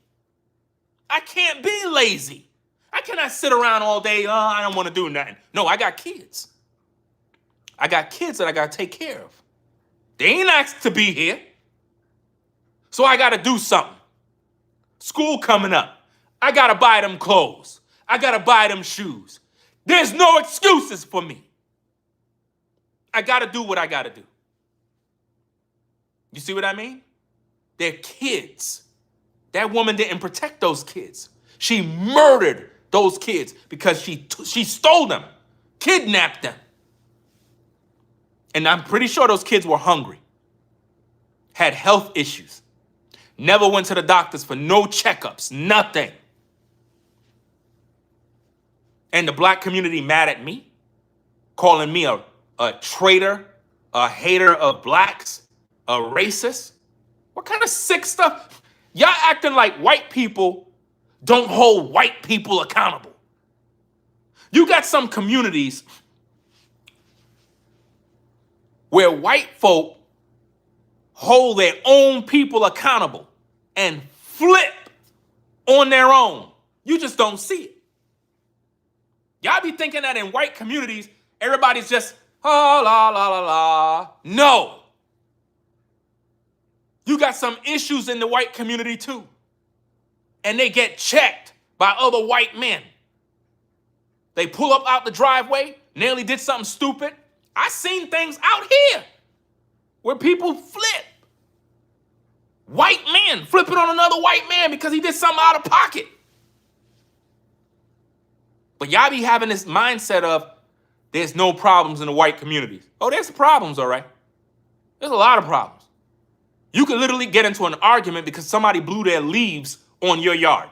I can't be lazy. I cannot sit around all day, I don't want to do nothing. No, I got kids. I got kids that I got to take care of. They ain't asked to be here. So I got to do something. School coming up. I got to buy them clothes. I got to buy them shoes. There's no excuses for me. I got to do what I got to do. You see what I mean? They're kids. That woman didn't protect those kids. She murdered those kids because she stole them, kidnapped them. And I'm pretty sure those kids were hungry, had health issues, never went to the doctors for no checkups, nothing. And the black community mad at me, calling me a traitor, a hater of blacks, a racist. What kind of sick stuff? Y'all acting like white people don't hold white people accountable. You got some communities where white folk hold their own people accountable and flip on their own. You just don't see it. Y'all be thinking that in white communities, everybody's just, oh, la, la, la, la. No. You got some issues in the white community too. And they get checked by other white men. They pull up out the driveway, nearly did something stupid. I seen things out here where people flip. White men flipping on another white man because he did something out of pocket. But y'all be having this mindset of there's no problems in the white communities. Oh, there's problems, all right. There's a lot of problems. You can literally get into an argument because somebody blew their leaves on your yard.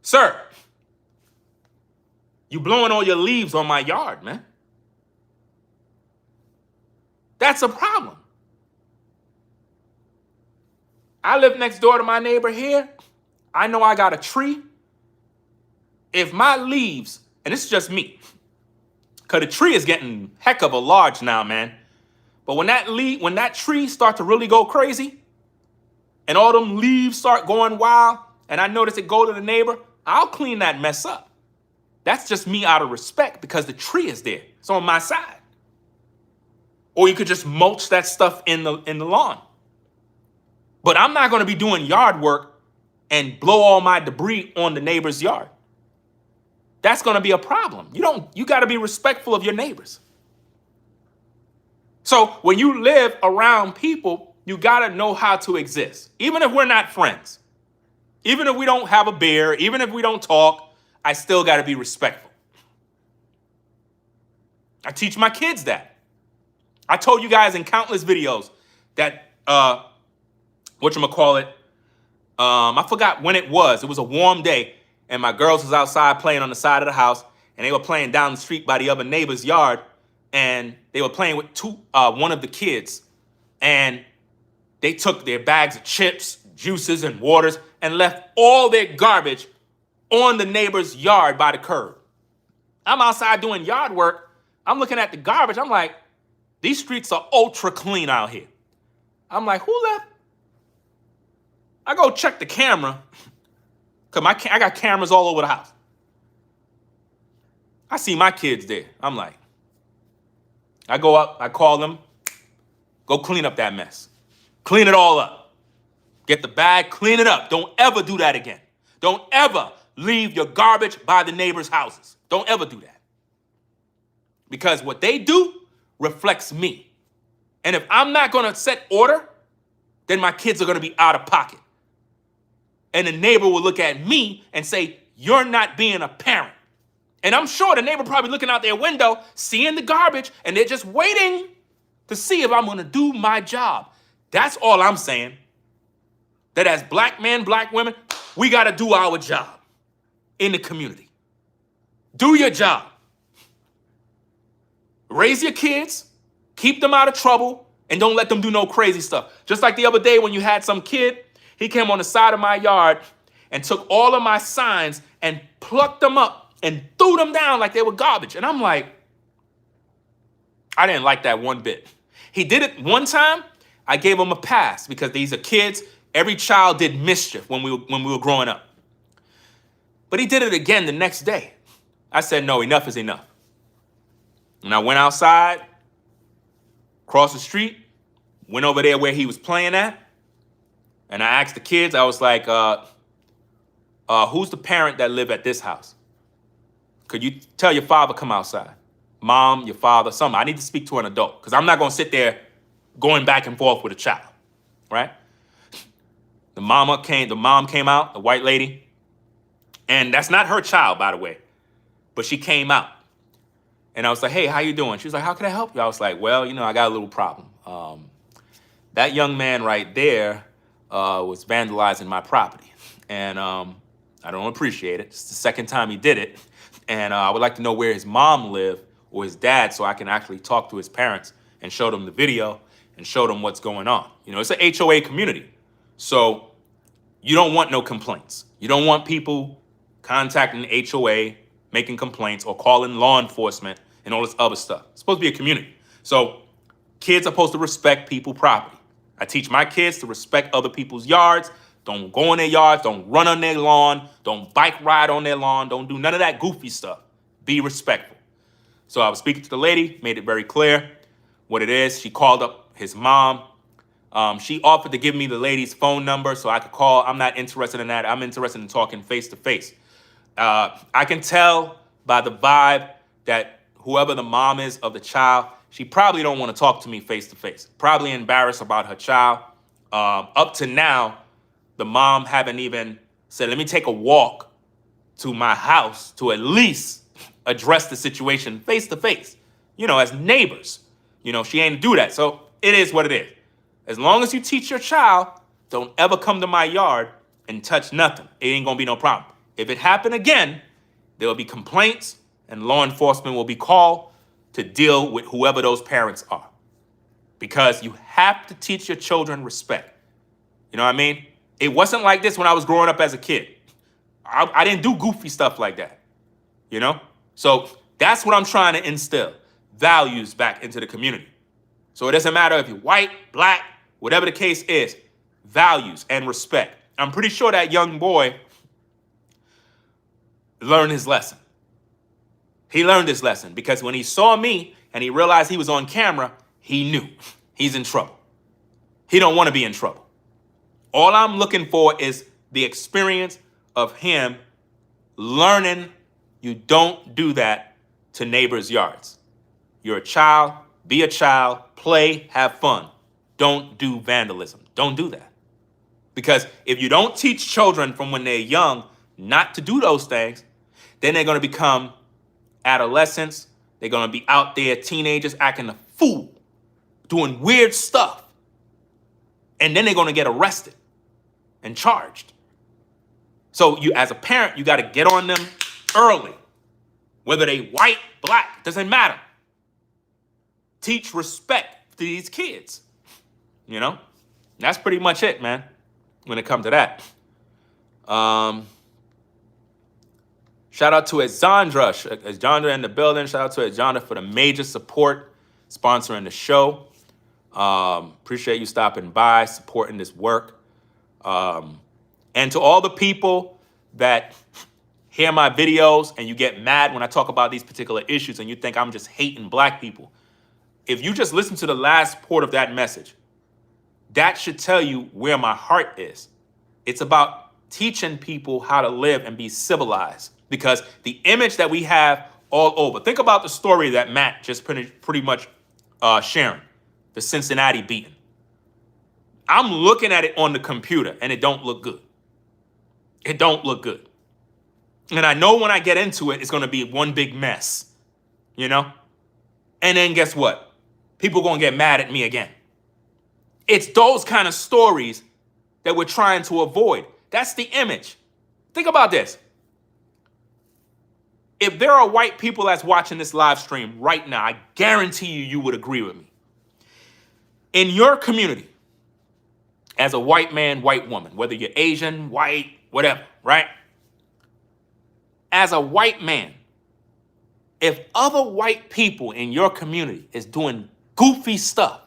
Sir, You blowing all your leaves on my yard, man. That's a problem. I live next door to my neighbor here. I know I got a tree. If my leaves, and it's just me, because the tree is getting heck of a large now, man. But when that tree start to really go crazy, and all them leaves start going wild, and I notice it go to the neighbor, I'll clean that mess up. That's just me out of respect because the tree is there. It's on my side. Or you could just mulch that stuff in the lawn. But I'm not going to be doing yard work and blow all my debris on the neighbor's yard. That's going to be a problem. You got to be respectful of your neighbors. So when you live around people, you got to know how to exist. Even if we're not friends, even if we don't have a beer, even if we don't talk, I still got to be respectful. I teach my kids that. I told you guys in countless videos that, whatchamacallit, I forgot when it was. It was a warm day, and my girls was outside playing on the side of the house, and they were playing down the street by the other neighbor's yard, and they were playing with one of the kids, and they took their bags of chips, juices, and waters, and left all their garbage on the neighbor's yard by the curb. I'm outside doing yard work. I'm looking at the garbage. I'm like, these streets are ultra clean out here. I'm like, who left? I go check the camera, because I got cameras all over the house. I see my kids there. I'm like, I go up, I call them, go clean up that mess. Clean it all up. Get the bag, clean it up. Don't ever do that again. Don't ever leave your garbage by the neighbors' houses. Don't ever do that. Because what they do reflects me. And if I'm not going to set order, then my kids are going to be out of pocket. And the neighbor will look at me and say, you're not being a parent. And I'm sure the neighbor probably looking out their window, seeing the garbage, and they're just waiting to see if I'm going to do my job. That's all I'm saying. That as black men, black women, we got to do our job in the community. Do your job. Raise your kids, keep them out of trouble, and don't let them do no crazy stuff. Just like the other day when you had some kid, he came on the side of my yard and took all of my signs and plucked them up and threw them down like they were garbage. And I'm like, I didn't like that one bit. He did it one time. I gave him a pass because these are kids. Every child did mischief when we were growing up. But he did it again the next day. I said, no, enough is enough. And I went outside, crossed the street, went over there where he was playing at. And I asked the kids, I was like, who's the parent that live at this house? Could you tell your father come outside? Mom, your father, something. I need to speak to an adult because I'm not going to sit there going back and forth with a child, right? The mom came out, the white lady, and that's not her child, by the way, but she came out. And I was like, hey, how you doing? She was like, how can I help you? I was like, well, I got a little problem. That young man right there was vandalizing my property. And I don't appreciate it. It's the second time he did it. And I would like to know where his mom lived or his dad so I can actually talk to his parents and show them the video and show them what's going on. It's an HOA community. So you don't want no complaints. You don't want people contacting the HOA, making complaints or calling law enforcement and all this other stuff. It's supposed to be a community. So kids are supposed to respect people's property. I teach my kids to respect other people's yards. Don't go on their yards. Don't run on their lawn. Don't bike ride on their lawn. Don't do none of that goofy stuff. Be respectful. So I was speaking to the lady, made it very clear what it is. She called up his mom. She offered to give me the lady's phone number so I could call. I'm not interested in that. I'm interested in talking face to face. I can tell by the vibe that whoever the mom is of the child, she probably don't want to talk to me face to face. Probably embarrassed about her child. Up to now, the mom haven't even said, let me take a walk to my house to at least address the situation face to face, as neighbors. She ain't do that. So it is what it is. As long as you teach your child, don't ever come to my yard and touch nothing. It ain't going to be no problem. If it happen again, there will be complaints and law enforcement will be called to deal with whoever those parents are. Because you have to teach your children respect. You know what I mean? It wasn't like this when I was growing up as a kid. I didn't do goofy stuff like that, you know? So that's what I'm trying to instill, values back into the community. So it doesn't matter if you're white, black, whatever the case is, values and respect. I'm pretty sure that young boy learned his lesson. He learned his lesson because when he saw me and he realized he was on camera, he knew he's in trouble. He don't want to be in trouble. All I'm looking for is the experience of him learning you don't do that to neighbors' yards. You're a child, be a child, play, have fun. Don't do vandalism. Don't do that. Because if you don't teach children from when they're young not to do those things, then they're going to become adolescents. They're going to be out there, teenagers, acting a fool, doing weird stuff. And then they're going to get arrested and charged. So you, as a parent, you got to get on them early. Whether they white, black, doesn't matter. Teach respect to these kids. You know? That's pretty much it, man, when it comes to that. Shout out to Azandra in the building. Shout out to Azandra for the major support, sponsoring the show. Appreciate you stopping by, supporting this work. And to all the people that hear my videos and you get mad when I talk about these particular issues and you think I'm just hating black people, if you just listen to the last part of that message, that should tell you where my heart is. It's about teaching people how to live and be civilized, because the image that we have all over. Think about the story that Matt just pretty much sharing, the Cincinnati beating. I'm looking at it on the computer and it don't look good. It don't look good. And I know when I get into it, it's going to be one big mess, you know? And then guess what? People are going to get mad at me again. It's those kind of stories that we're trying to avoid. That's the image. Think about this. If there are white people that's watching this live stream right now, I guarantee you would agree with me. In your community, as a white man, white woman, whether you're Asian, white, whatever, right? As a white man, if other white people in your community is doing goofy stuff,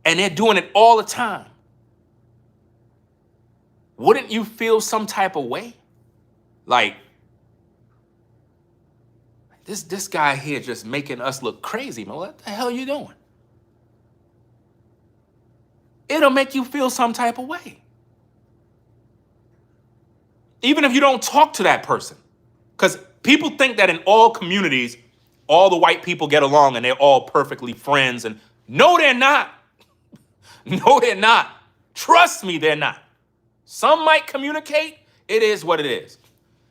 and they're doing it all the time, wouldn't you feel some type of way? Like, this guy here just making us look crazy, man. What the hell are you doing? It'll make you feel some type of way. Even if you don't talk to that person. Because people think that in all communities, all the white people get along and they're all perfectly friends. And no, they're not. No, they're not. Trust me, they're not. Some might communicate. It is what it is.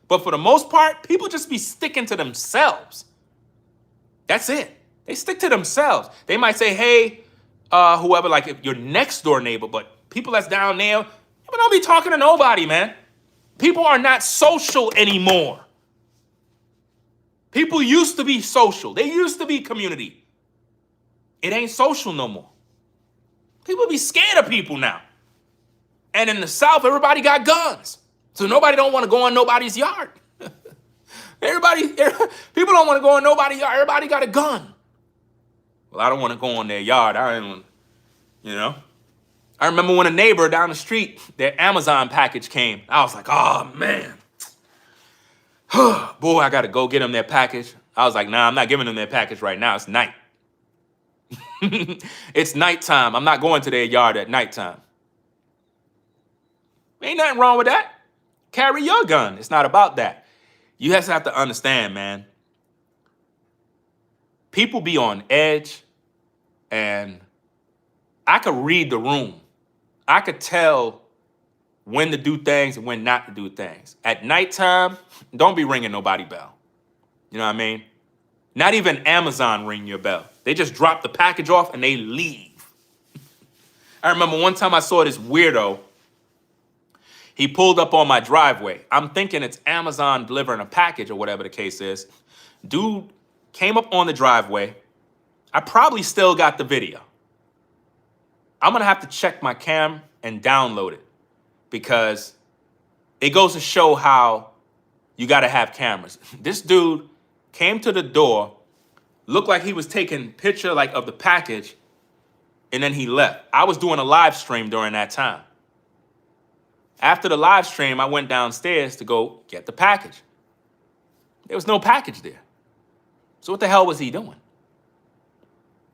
But for the most part, people just be sticking to themselves. That's it. They stick to themselves. They might say, hey, whoever, like if your next door neighbor, but people that's down there, people don't be talking to nobody, man. People are not social anymore. People used to be social. They used to be community. It ain't social no more. People be scared of people now. And in the South, everybody got guns. So nobody don't want to go in nobody's yard. People don't want to go in nobody's yard. Everybody got a gun. Well, I don't want to go in their yard. I remember when a neighbor down the street, their Amazon package came. I was like, oh, man. Boy, I got to go get them their package. I was like, nah, I'm not giving them their package right now. It's night. It's nighttime. I'm not going to their yard at nighttime. Ain't nothing wrong with that. Carry your gun. It's not about that. You just have to understand, man. People be on edge, and I could read the room. I could tell when to do things and when not to do things. At nighttime, don't be ringing nobody bell. You know what I mean? Not even Amazon ring your bell. They just drop the package off and they leave. I remember one time I saw this weirdo. He pulled up on my driveway. I'm thinking it's Amazon delivering a package or whatever the case is. Dude came up on the driveway. I probably still got the video. I'm going to have to check my cam and download it because it goes to show how you got to have cameras. This dude came to the door, looked like he was taking picture like of the package, and then he left. I was doing a live stream during that time. After the live stream, I went downstairs to go get the package. There was no package there. So what the hell was he doing?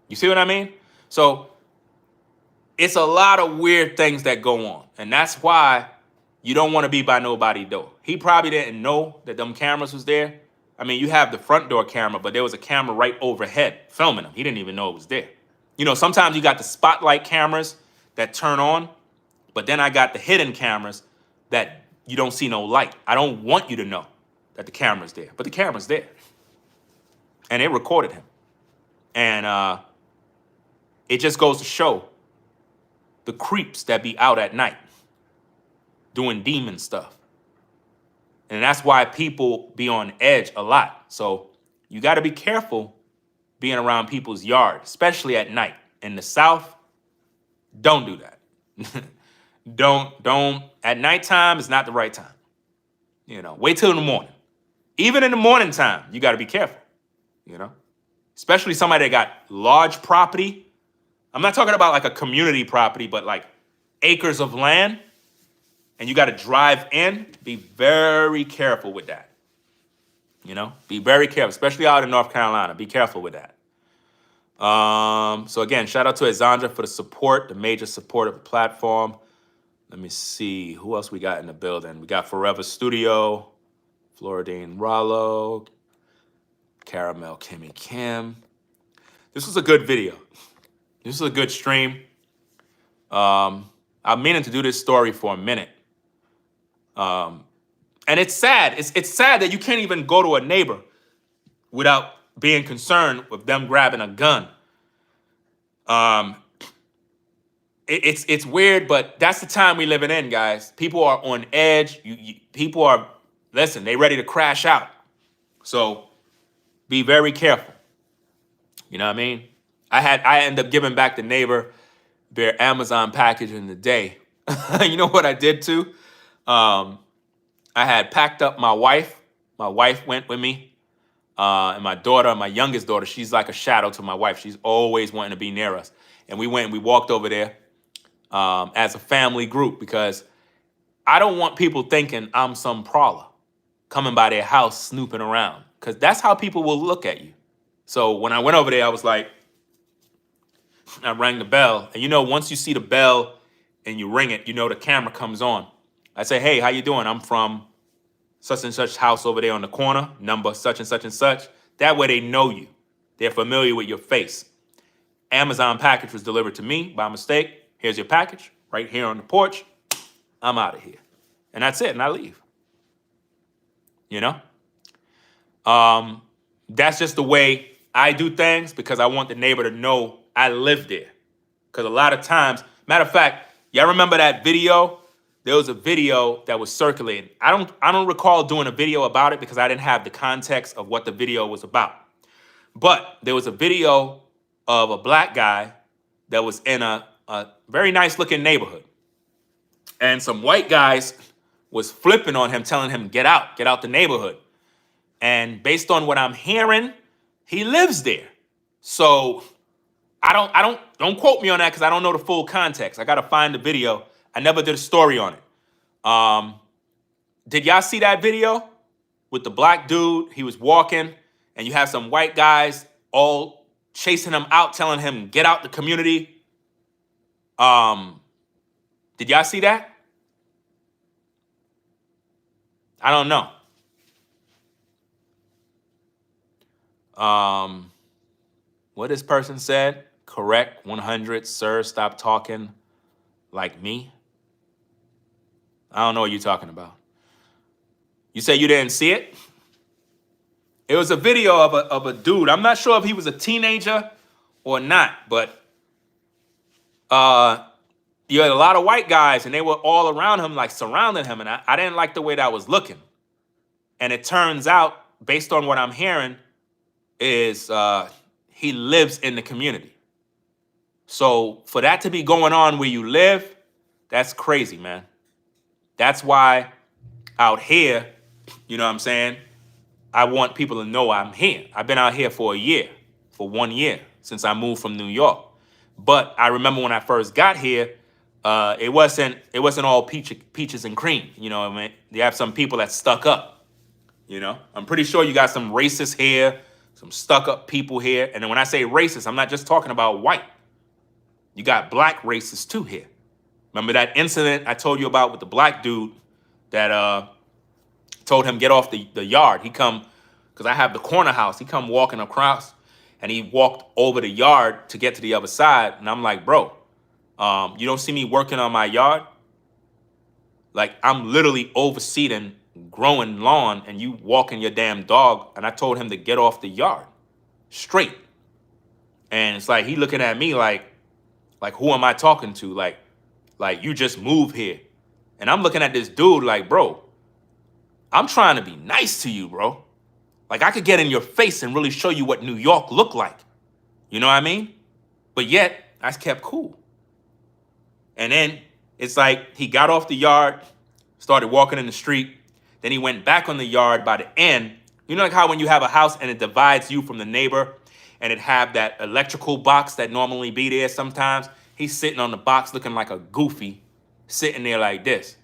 You see what I mean? So it's a lot of weird things that go on. And that's why you don't want to be by nobody's door. He probably didn't know that them cameras was there. I mean, you have the front door camera, but there was a camera right overhead filming him. He didn't even know it was there. You know, sometimes you got the spotlight cameras that turn on, but then I got the hidden cameras that you don't see no light. I don't want you to know that the camera's there, but the camera's there. And it recorded him. And it just goes to show the creeps that be out at night doing demon stuff. And that's why people be on edge a lot. So you got to be careful being around people's yard, especially at night. In the South, don't do that. Don't. At nighttime is not the right time. You know, wait till the morning. Even in the morning time, you got to be careful. You know, especially somebody that got large property. I'm not talking about like a community property, but like acres of land. And you got to drive in. Be very careful with that. You know, be very careful, especially out in North Carolina. Be careful with that. So again, shout out to Exandra for the support, the major support of the platform. Let me see who else we got in the building. We got Forever Studio, Floridine Rollo, Caramel Kimmy Kim. This was a good video. This is a good stream. I'm meaning to do this story for a minute. And it's sad. It's sad that you can't even go to a neighbor without being concerned with them grabbing a gun. It's weird, but that's the time we living in, guys. People are on edge. People are, listen, they ready to crash out. So be very careful. You know what I mean? I ended up giving back the neighbor their Amazon package in the day. You know what I did too? I had packed up my wife. My wife went with me. And my daughter, my youngest daughter, she's like a shadow to my wife. She's always wanting to be near us. And we went and we walked over there as a family group because I don't want people thinking I'm some prowler coming by their house snooping around, because that's how people will look at you. So when I went over there, I was like, I rang the bell. And you know, once you see the bell and you ring it, you know the camera comes on. I say, hey, how you doing? I'm from such and such house over there on the corner, number such and such and such. That way they know you. They're familiar with your face. Amazon package was delivered to me by mistake. Here's your package right here on the porch. I'm out of here. And that's it. And I leave. You know? That's just the way I do things, because I want the neighbor to know I live there. Because a lot of times, matter of fact, y'all remember that video? There was a video that was circulating. I don't recall doing a video about it because I didn't have the context of what the video was about. But there was a video of a black guy that was in a very nice looking neighborhood. And some white guys was flipping on him, telling him, get out the neighborhood. And based on what I'm hearing, he lives there. So don't quote me on that because I don't know the full context. I got to find the video. I never did a story on it. Did y'all see that video with the black dude? He was walking and you have some white guys all chasing him out, telling him, get out the community. Did y'all see that? I don't know. What this person said, correct, 100, sir, stop talking like me. I don't know what you're talking about. You say you didn't see it? It was a video of a dude. I'm not sure if he was a teenager or not, but you had a lot of white guys, and they were all around him, like surrounding him, and I didn't like the way that was looking. And it turns out, based on what I'm hearing, is he lives in the community. So for that to be going on where you live, that's crazy, man. That's why out here, you know what I'm saying, I want people to know I'm here. I've been out here for a year, for 1 year, since I moved from New York. But I remember when I first got here, it wasn't all peaches and cream. You know what I mean? You have some people that stuck up. You know, I'm pretty sure you got some racists here, some stuck up people here. And then when I say racist, I'm not just talking about white. You got black racists too here. Remember that incident I told you about with the black dude that told him get off the yard. He come, because I have the corner house. He come walking across, and he walked over the yard to get to the other side. And I'm like, bro, you don't see me working on my yard? Like, I'm literally overseeing growing lawn, and you walking your damn dog. And I told him to get off the yard straight. And it's like he looking at me like who am I talking to? Like you just moved here. And I'm looking at this dude like, bro, I'm trying to be nice to you, bro. Like, I could get in your face and really show you what New York looked like. You know what I mean? But yet, I kept cool. And then it's like he got off the yard, started walking in the street. Then he went back on the yard by the end. You know, like how when you have a house and it divides you from the neighbor, and it have that electrical box that normally be there sometimes? He's sitting on the box looking like a goofy, sitting there like this.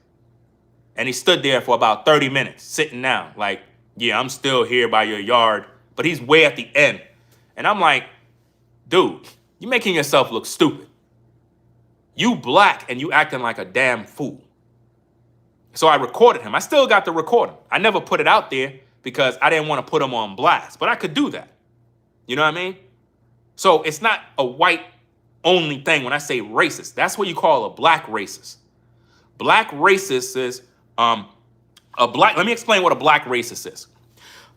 And he stood there for about 30 minutes, sitting down, like, yeah, I'm still here by your yard, but he's way at the end. And I'm like, dude, you're making yourself look stupid. You black and you acting like a damn fool. So I recorded him. I still got the recording. I never put it out there because I didn't want to put him on blast, but I could do that. You know what I mean? So it's not a white only thing when I say racist. That's what you call a black racist. Black racist is let me explain what a black racist is.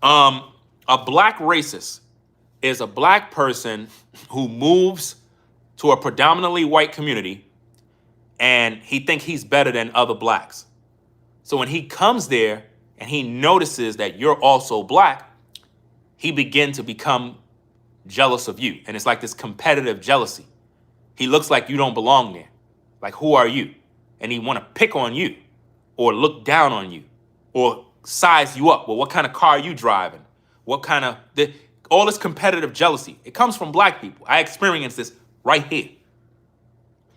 A black racist is a black person who moves to a predominantly white community and he think he's better than other blacks. So when he comes there and he notices that you're also black, he begins to become jealous of you. And it's like this competitive jealousy. He looks like you don't belong there. Like, who are you? And he want to pick on you or look down on you or size you up. Well, what kind of car are you driving? What kind of, all this competitive jealousy. It comes from black people. I experienced this right here.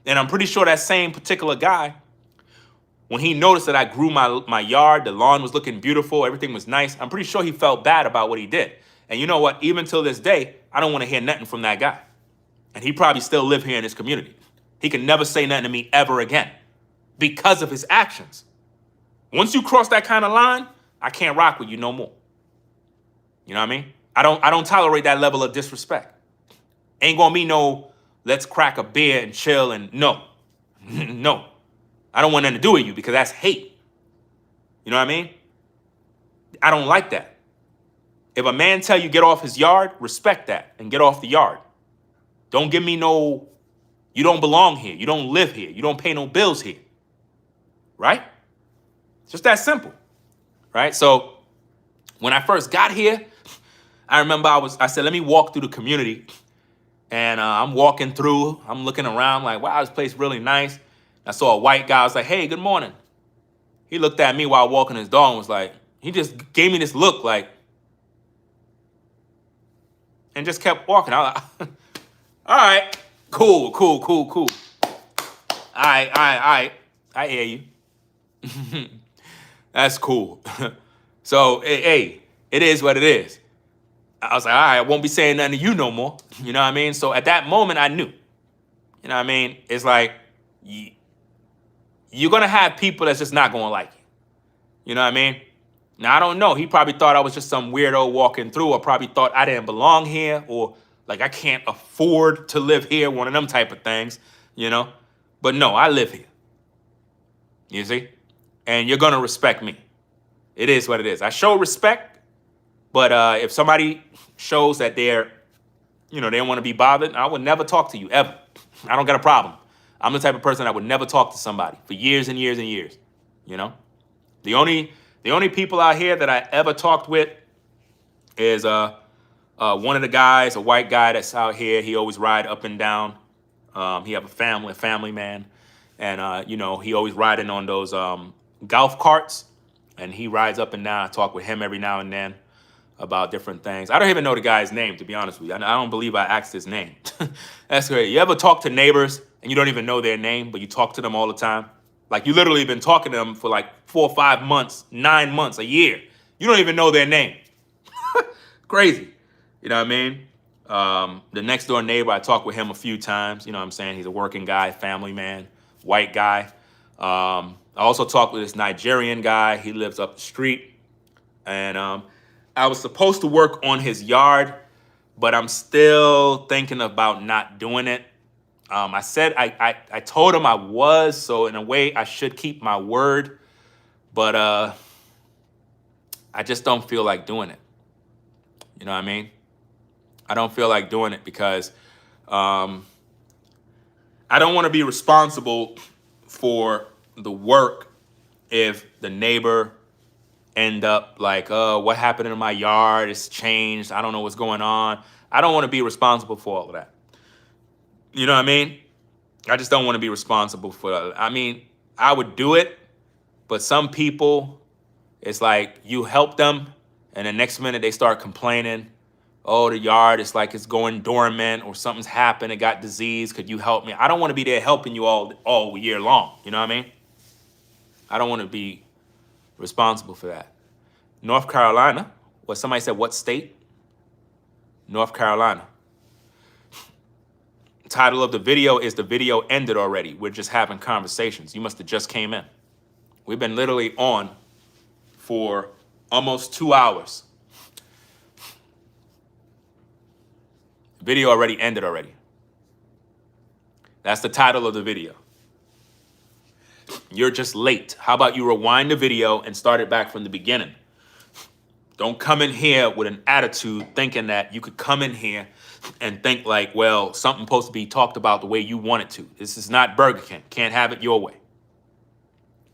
And I'm pretty sure that same particular guy, when he noticed that I grew my yard, the lawn was looking beautiful, everything was nice, I'm pretty sure he felt bad about what he did. And you know what? Even till this day, I don't want to hear nothing from that guy. And he probably still live here in this community. He can never say nothing to me ever again because of his actions. Once you cross that kind of line, I can't rock with you no more. You know what I mean? I don't tolerate that level of disrespect. Ain't gonna be no, let's crack a beer and chill and no. No. I don't want nothing to do with you because that's hate. You know what I mean? I don't like that. If a man tell you get off his yard, respect that and get off the yard. Don't give me no, you don't belong here. You don't live here. You don't pay no bills here. Right? It's just that simple. Right? So when I first got here, I remember I said, let me walk through the community. And I'm walking through, I'm looking around like, wow, this place really nice. I saw a white guy. I was like, hey, good morning. He looked at me while walking his dog and was like, he just gave me this look like, and just kept walking. I was like, all right, cool. All right. I hear you. That's cool. So, hey, it is what it is. I was like, all right, I won't be saying nothing to you no more. You know what I mean? So at that moment, I knew. You know what I mean? It's like, you're going to have people that's just not going to like you. You know what I mean? Now, I don't know. He probably thought I was just some weirdo walking through, or probably thought I didn't belong here, or like I can't afford to live here, one of them type of things, you know? But no, I live here. You see? And you're going to respect me. It is what it is. I show respect, but if somebody shows that they're, you know, they don't want to be bothered, I would never talk to you, ever. I don't got a problem. I'm the type of person that would never talk to somebody for years and years and years. You know, the only people out here that I ever talked with is one of the guys, a white guy that's out here. He always ride up and down. He have a family man, and you know, he always riding on those golf carts, and he rides up and down. I talk with him every now and then about different things. I don't even know the guy's name, to be honest with you. I don't believe I asked his name. That's great. You ever talk to neighbors and you don't even know their name, but you talk to them all the time? Like, you literally been talking to them for like 4 or 5 months, 9 months, a year. You don't even know their name. Crazy. You know what I mean? The next door neighbor, I talked with him a few times. You know what I'm saying? He's a working guy, family man, white guy. I also talked with this Nigerian guy. He lives up the street. And I was supposed to work on his yard, but I'm still thinking about not doing it. I said, I told him I was, so in a way I should keep my word, but I just don't feel like doing it. You know what I mean? I don't feel like doing it because I don't want to be responsible for the work if the neighbor end up like, what happened in my yard? It's changed. I don't know what's going on. I don't want to be responsible for all of that. You know what I mean? I just don't want to be responsible for that. I mean, I would do it, but some people, it's like you help them, and the next minute they start complaining. Oh, the yard is like it's going dormant, or something's happened. It got disease. Could you help me? I don't want to be there helping you all year long. You know what I mean? I don't want to be responsible for that. North Carolina. Well, somebody said, what state? North Carolina. Title of the video is The Video Ended Already. We're just having conversations. You must have just came in. We've been literally on for almost 2 hours. The video already ended already. That's the title of the video. You're just late. How about you rewind the video and start it back from the beginning? Don't come in here with an attitude thinking that you could come in here and think like, well, something's supposed to be talked about the way you want it to. This is not Burger King. Can't have it your way.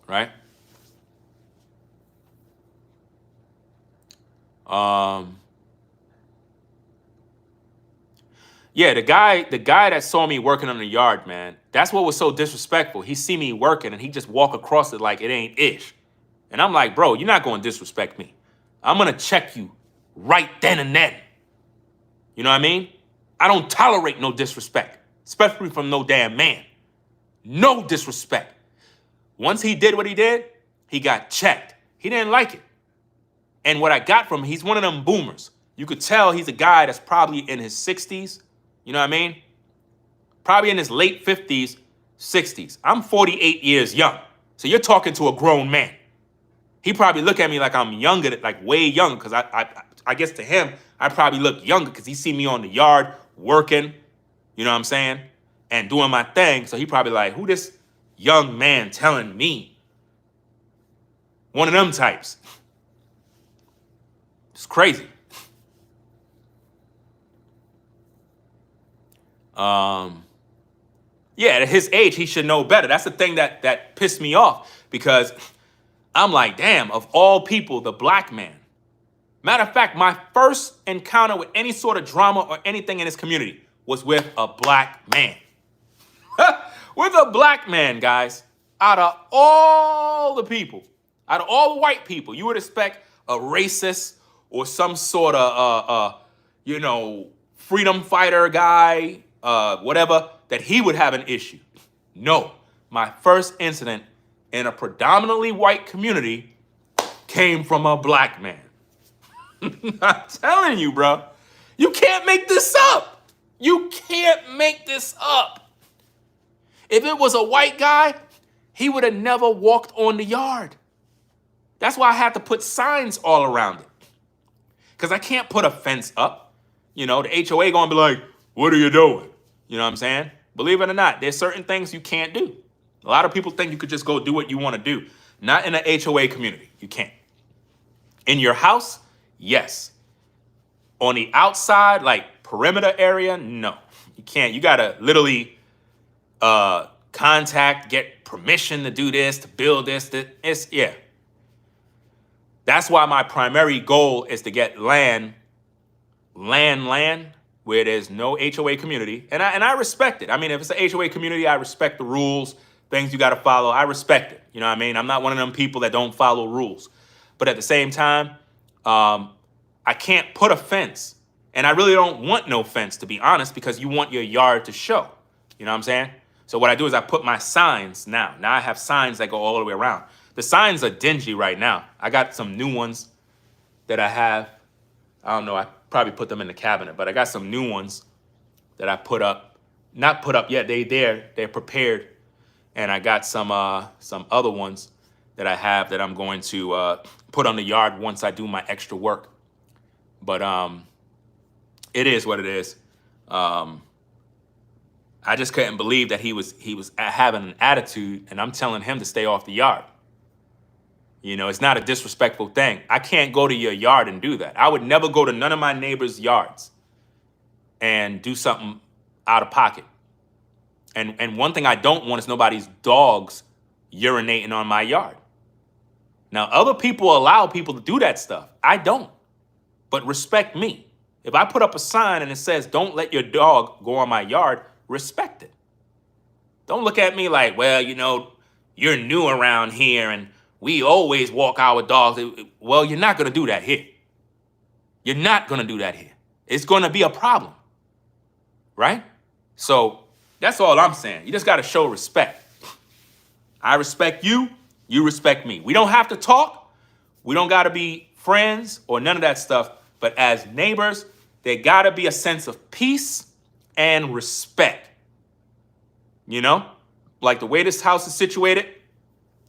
Right? Yeah, the guy that saw me working on the yard, man, that's what was so disrespectful. He see me working and he just walk across it like it ain't ish. And I'm like, bro, you're not going to disrespect me. I'm going to check you right then and then. You know what I mean? I don't tolerate no disrespect, especially from no damn man. No disrespect. Once he did what he did, he got checked. He didn't like it. And what I got from him, he's one of them boomers. You could tell he's a guy that's probably in his 60s. You know what I mean? Probably in his late 50s, 60s. I'm 48 years young. So you're talking to a grown man. He probably look at me like I'm younger, like way younger, because I guess to him, I probably look younger because he see me on the yard working, you know what I'm saying, and doing my thing. So he probably like, who this young man telling me? One of them types. It's crazy. Yeah, at his age, he should know better. That's the thing that pissed me off, because I'm like, damn, of all people, the black man. Matter of fact, my first encounter with any sort of drama or anything in this community was with a black man. With a black man, guys. Out of all the people, out of all the white people, you would expect a racist or some sort of, freedom fighter guy, whatever, that he would have an issue. No, my first incident in a predominantly white community came from a black man. I'm telling you, bro, you can't make this up. You can't make this up. If it was a white guy, he would have never walked on the yard. That's why I had to put signs all around it. Because I can't put a fence up. You know, the HOA going to be like, what are you doing? You know what I'm saying? Believe it or not, there's certain things you can't do. A lot of people think you could just go do what you want to do. Not in an HOA community. You can't. In your house, yes. On the outside, like perimeter area, no. You can't. You got to literally contact, get permission to do this, to build this. Yeah. That's why my primary goal is to get land where there's no HOA community. And I respect it. I mean, if it's an HOA community, I respect the rules, things you got to follow. I respect it. You know what I mean? I'm not one of them people that don't follow rules. But at the same time, I can't put a fence. And I really don't want no fence, to be honest, because you want your yard to show. You know what I'm saying? So what I do is I put my signs now. Now I have signs that go all the way around. The signs are dingy right now. I got some new ones that I have. I don't know. I probably put them in the cabinet, but I got some new ones that I put up. Not put up yet. They're prepared. And I got some other ones that I have that I'm going to put on the yard once I do my extra work. But it is what it is. I just couldn't believe that he was having an attitude, and I'm telling him to stay off the yard. You know, it's not a disrespectful thing. I can't go to your yard and do that. I would never go to none of my neighbors' yards and do something out of pocket. And one thing I don't want is nobody's dogs urinating on my yard. Now, other people allow people to do that stuff. I don't. But respect me. If I put up a sign and it says, don't let your dog go on my yard, respect it. Don't look at me like, well, you know, you're new around here and we always walk our dogs. Well, you're not going to do that here. You're not going to do that here. It's going to be a problem. Right? So that's all I'm saying. You just got to show respect. I respect you. You respect me. We don't have to talk. We don't got to be friends or none of that stuff. But as neighbors, there got to be a sense of peace and respect. You know, like the way this house is situated,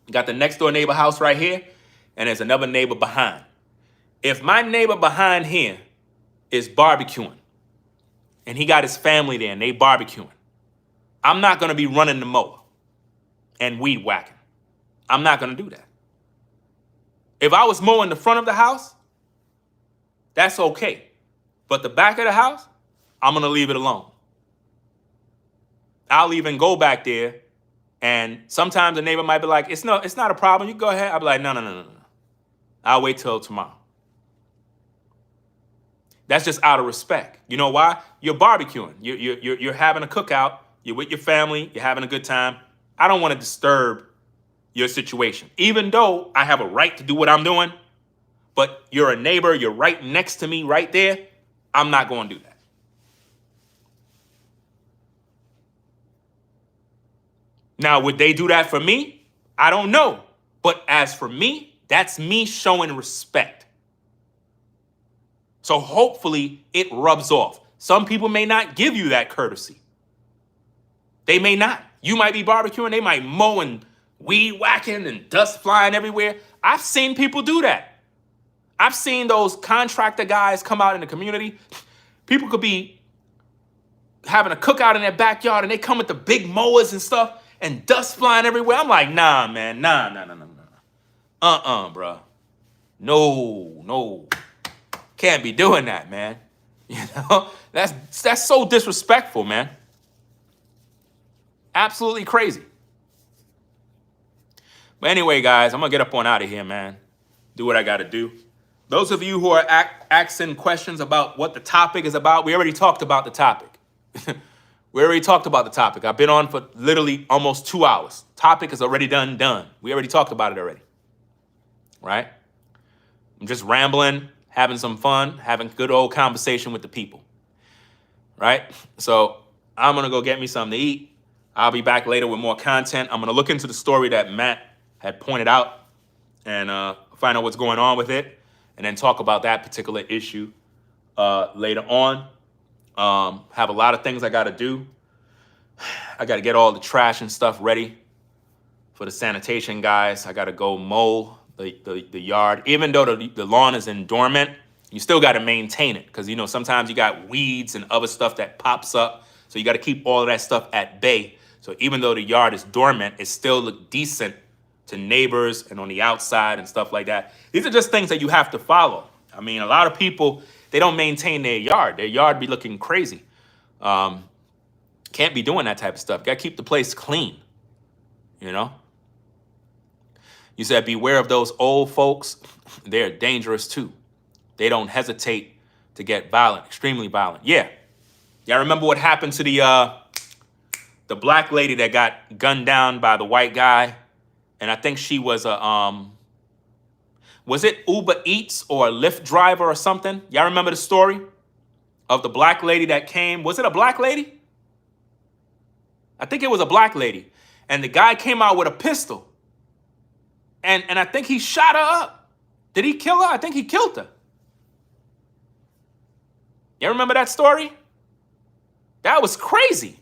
you got the next door neighbor house right here, and there's another neighbor behind. If my neighbor behind here is barbecuing, and he got his family there and they barbecuing, I'm not going to be running the mower and weed whacking. I'm not going to do that. If I was mowing the front of the house, that's okay. But the back of the house, I'm going to leave it alone. I'll even go back there, and sometimes the neighbor might be like, it's not a problem. You go ahead. I'll be like, no. I'll wait till tomorrow. That's just out of respect. You know why? You're barbecuing. You're having a cookout. You're with your family. You're having a good time. I don't want to disturb your situation, even though I have a right to do what I'm doing. But you're a neighbor. You're right next to me right there. I'm not going to do that. Now, would they do that for me? I don't know. But as for me, that's me showing respect. So hopefully it rubs off. Some people may not give you that courtesy. They may not. You might be barbecuing. They might mow and weed whacking and dust flying everywhere. I've seen people do that. I've seen those contractor guys come out in the community. People could be having a cookout in their backyard and they come with the big mowers and stuff and dust flying everywhere. I'm like, nah, man, nah. Bro. No. Can't be doing that, man. You know, that's so disrespectful, man. Absolutely crazy. But anyway, guys, I'm going to get up on out of here, man. Do what I got to do. Those of you who are asking questions about what the topic is about, we already talked about the topic. I've been on for literally almost 2 hours. Topic is already done. We already talked about it already. Right? I'm just rambling, having some fun, having good old conversation with the people. Right? So I'm going to go get me something to eat. I'll be back later with more content. I'm going to look into the story that Matt had pointed out and find out what's going on with it, and then talk about that particular issue later on. Have a lot of things I got to do. I got to get all the trash and stuff ready for the sanitation guys. I got to go mow the yard. Even though the lawn is in dormant, you still got to maintain it because, you know, sometimes you got weeds and other stuff that pops up. So you got to keep all of that stuff at bay. So even though the yard is dormant, it still look decent to neighbors and on the outside and stuff like that. These are just things that you have to follow. I mean, a lot of people, they don't maintain their yard. Their yard be looking crazy. Can't be doing that type of stuff. Got to keep the place clean. you know? You said beware of those old folks. They're dangerous too. They don't hesitate to get violent, extremely violent. Yeah. Y'all remember what happened to the black lady that got gunned down by the white guy? And I think she was was it Uber Eats or a Lyft driver or something? Y'all remember the story of the black lady that came? Was it a black lady? I think it was a black lady. And the guy came out with a pistol. And I think he shot her up. Did he kill her? I think he killed her. You remember that story? That was crazy.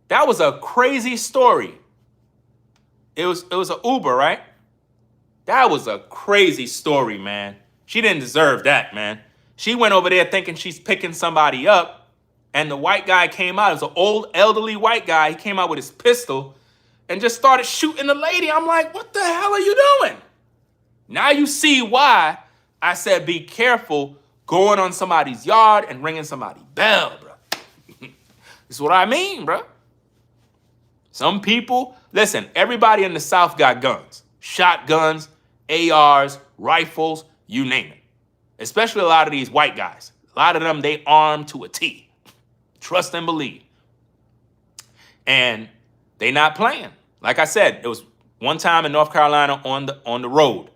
That was a crazy story. It was an Uber, right? That was a crazy story, man. She didn't deserve that, man. She went over there thinking she's picking somebody up, and the white guy came out. It was an old, elderly white guy. He came out with his pistol and just started shooting the lady. I'm like, what the hell are you doing? Now you see why I said be careful going on somebody's yard and ringing somebody's bell, bro. This is what I mean, bro. Some people, listen, everybody in the South got guns. Shotguns, ARs, rifles, you name it. Especially a lot of these white guys. A lot of them, they armed to a T. Trust and believe. And they not playing. Like I said, it was one time in North Carolina on the road.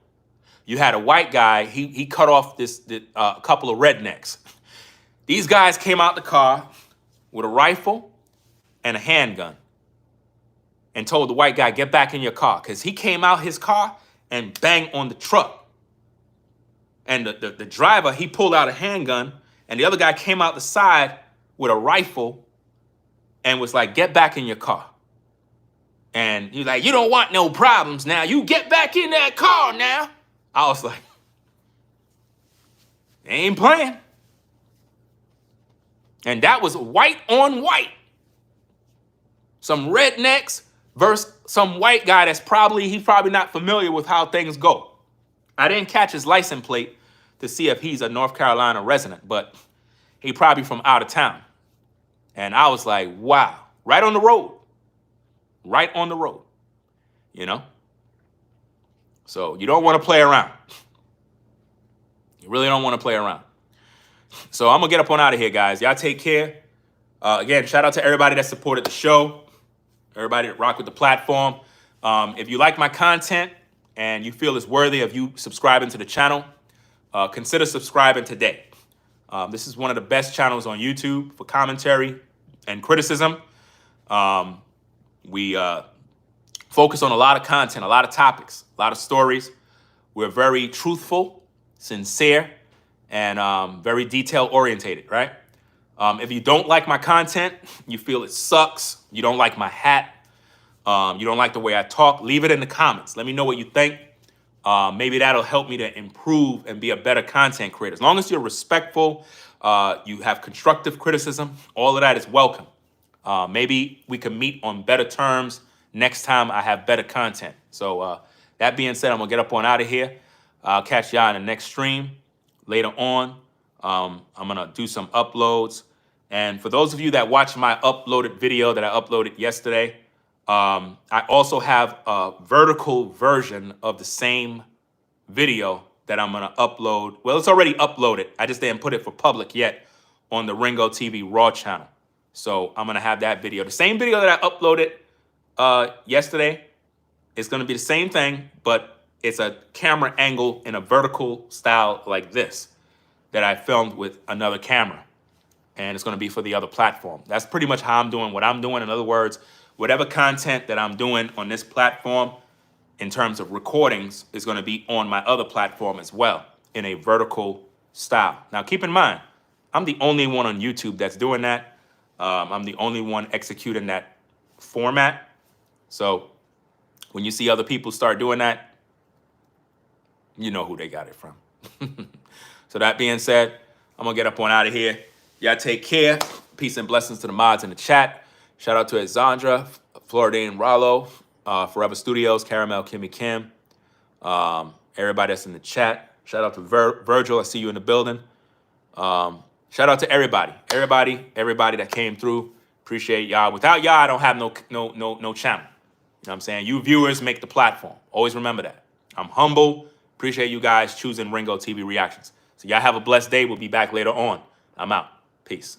You had a white guy, he cut off a couple of rednecks. These guys came out the car with a rifle and a handgun and told the white guy, get back in your car. Because he came out his car and banged on the truck. And the driver, he pulled out a handgun, and the other guy came out the side with a rifle and was like, get back in your car. And he's like, you don't want no problems now. You get back in that car now. I was like, they ain't playing. And that was white on white. Some rednecks versus some white guy he's probably not familiar with how things go. I didn't catch his license plate to see if he's a North Carolina resident, but he probably from out of town. And I was like, wow, right on the road. Right on the road, you know? So you don't want to play around. You really don't want to play around. So I'm going to get up on out of here, guys. Y'all take care. Again, shout out to everybody that supported the show. Everybody that rocked with the platform. If you like my content and you feel it's worthy of you subscribing to the channel, consider subscribing today. This is one of the best channels on YouTube for commentary and criticism. We focus on a lot of content, a lot of topics, a lot of stories. We're very truthful, sincere, and very detail-orientated, right? If you don't like my content, you feel it sucks, you don't like my hat, you don't like the way I talk, leave it in the comments. Let me know what you think. Maybe that'll help me to improve and be a better content creator. As long as you're respectful, you have constructive criticism, all of that is welcome. Maybe we can meet on better terms next time I have better content. So that being said, I'm going to get up on out of here. I'll catch y'all in the next stream later on. I'm going to do some uploads. And for those of you that watch my uploaded video that I uploaded yesterday, I also have a vertical version of the same video that I'm going to upload. Well, it's already uploaded. I just didn't put it for public yet on the Ringo TV Raw channel. So I'm going to have that video. The same video that I uploaded yesterday is going to be the same thing, but it's a camera angle in a vertical style like this that I filmed with another camera. And it's going to be for the other platform. That's pretty much how I'm doing what I'm doing. In other words, whatever content that I'm doing on this platform in terms of recordings is going to be on my other platform as well in a vertical style. Now, keep in mind, I'm the only one on YouTube that's doing that. I'm the only one executing that format. So when you see other people start doing that, you know who they got it from. So that being said, I'm going to get up on out of here. Y'all take care. Peace and blessings to the mods in the chat. Shout out to Exandra, Floridane Rollo, Forever Studios, Caramel, Kimmy Kim, everybody that's in the chat. Shout out to Virgil. I see you in the building. Shout out to everybody that came through. Appreciate y'all. Without y'all, I don't have no channel. You know what I'm saying? You viewers make the platform. Always remember that. I'm humble. Appreciate you guys choosing Ringo TV Reactions. So y'all have a blessed day. We'll be back later on. I'm out. Peace.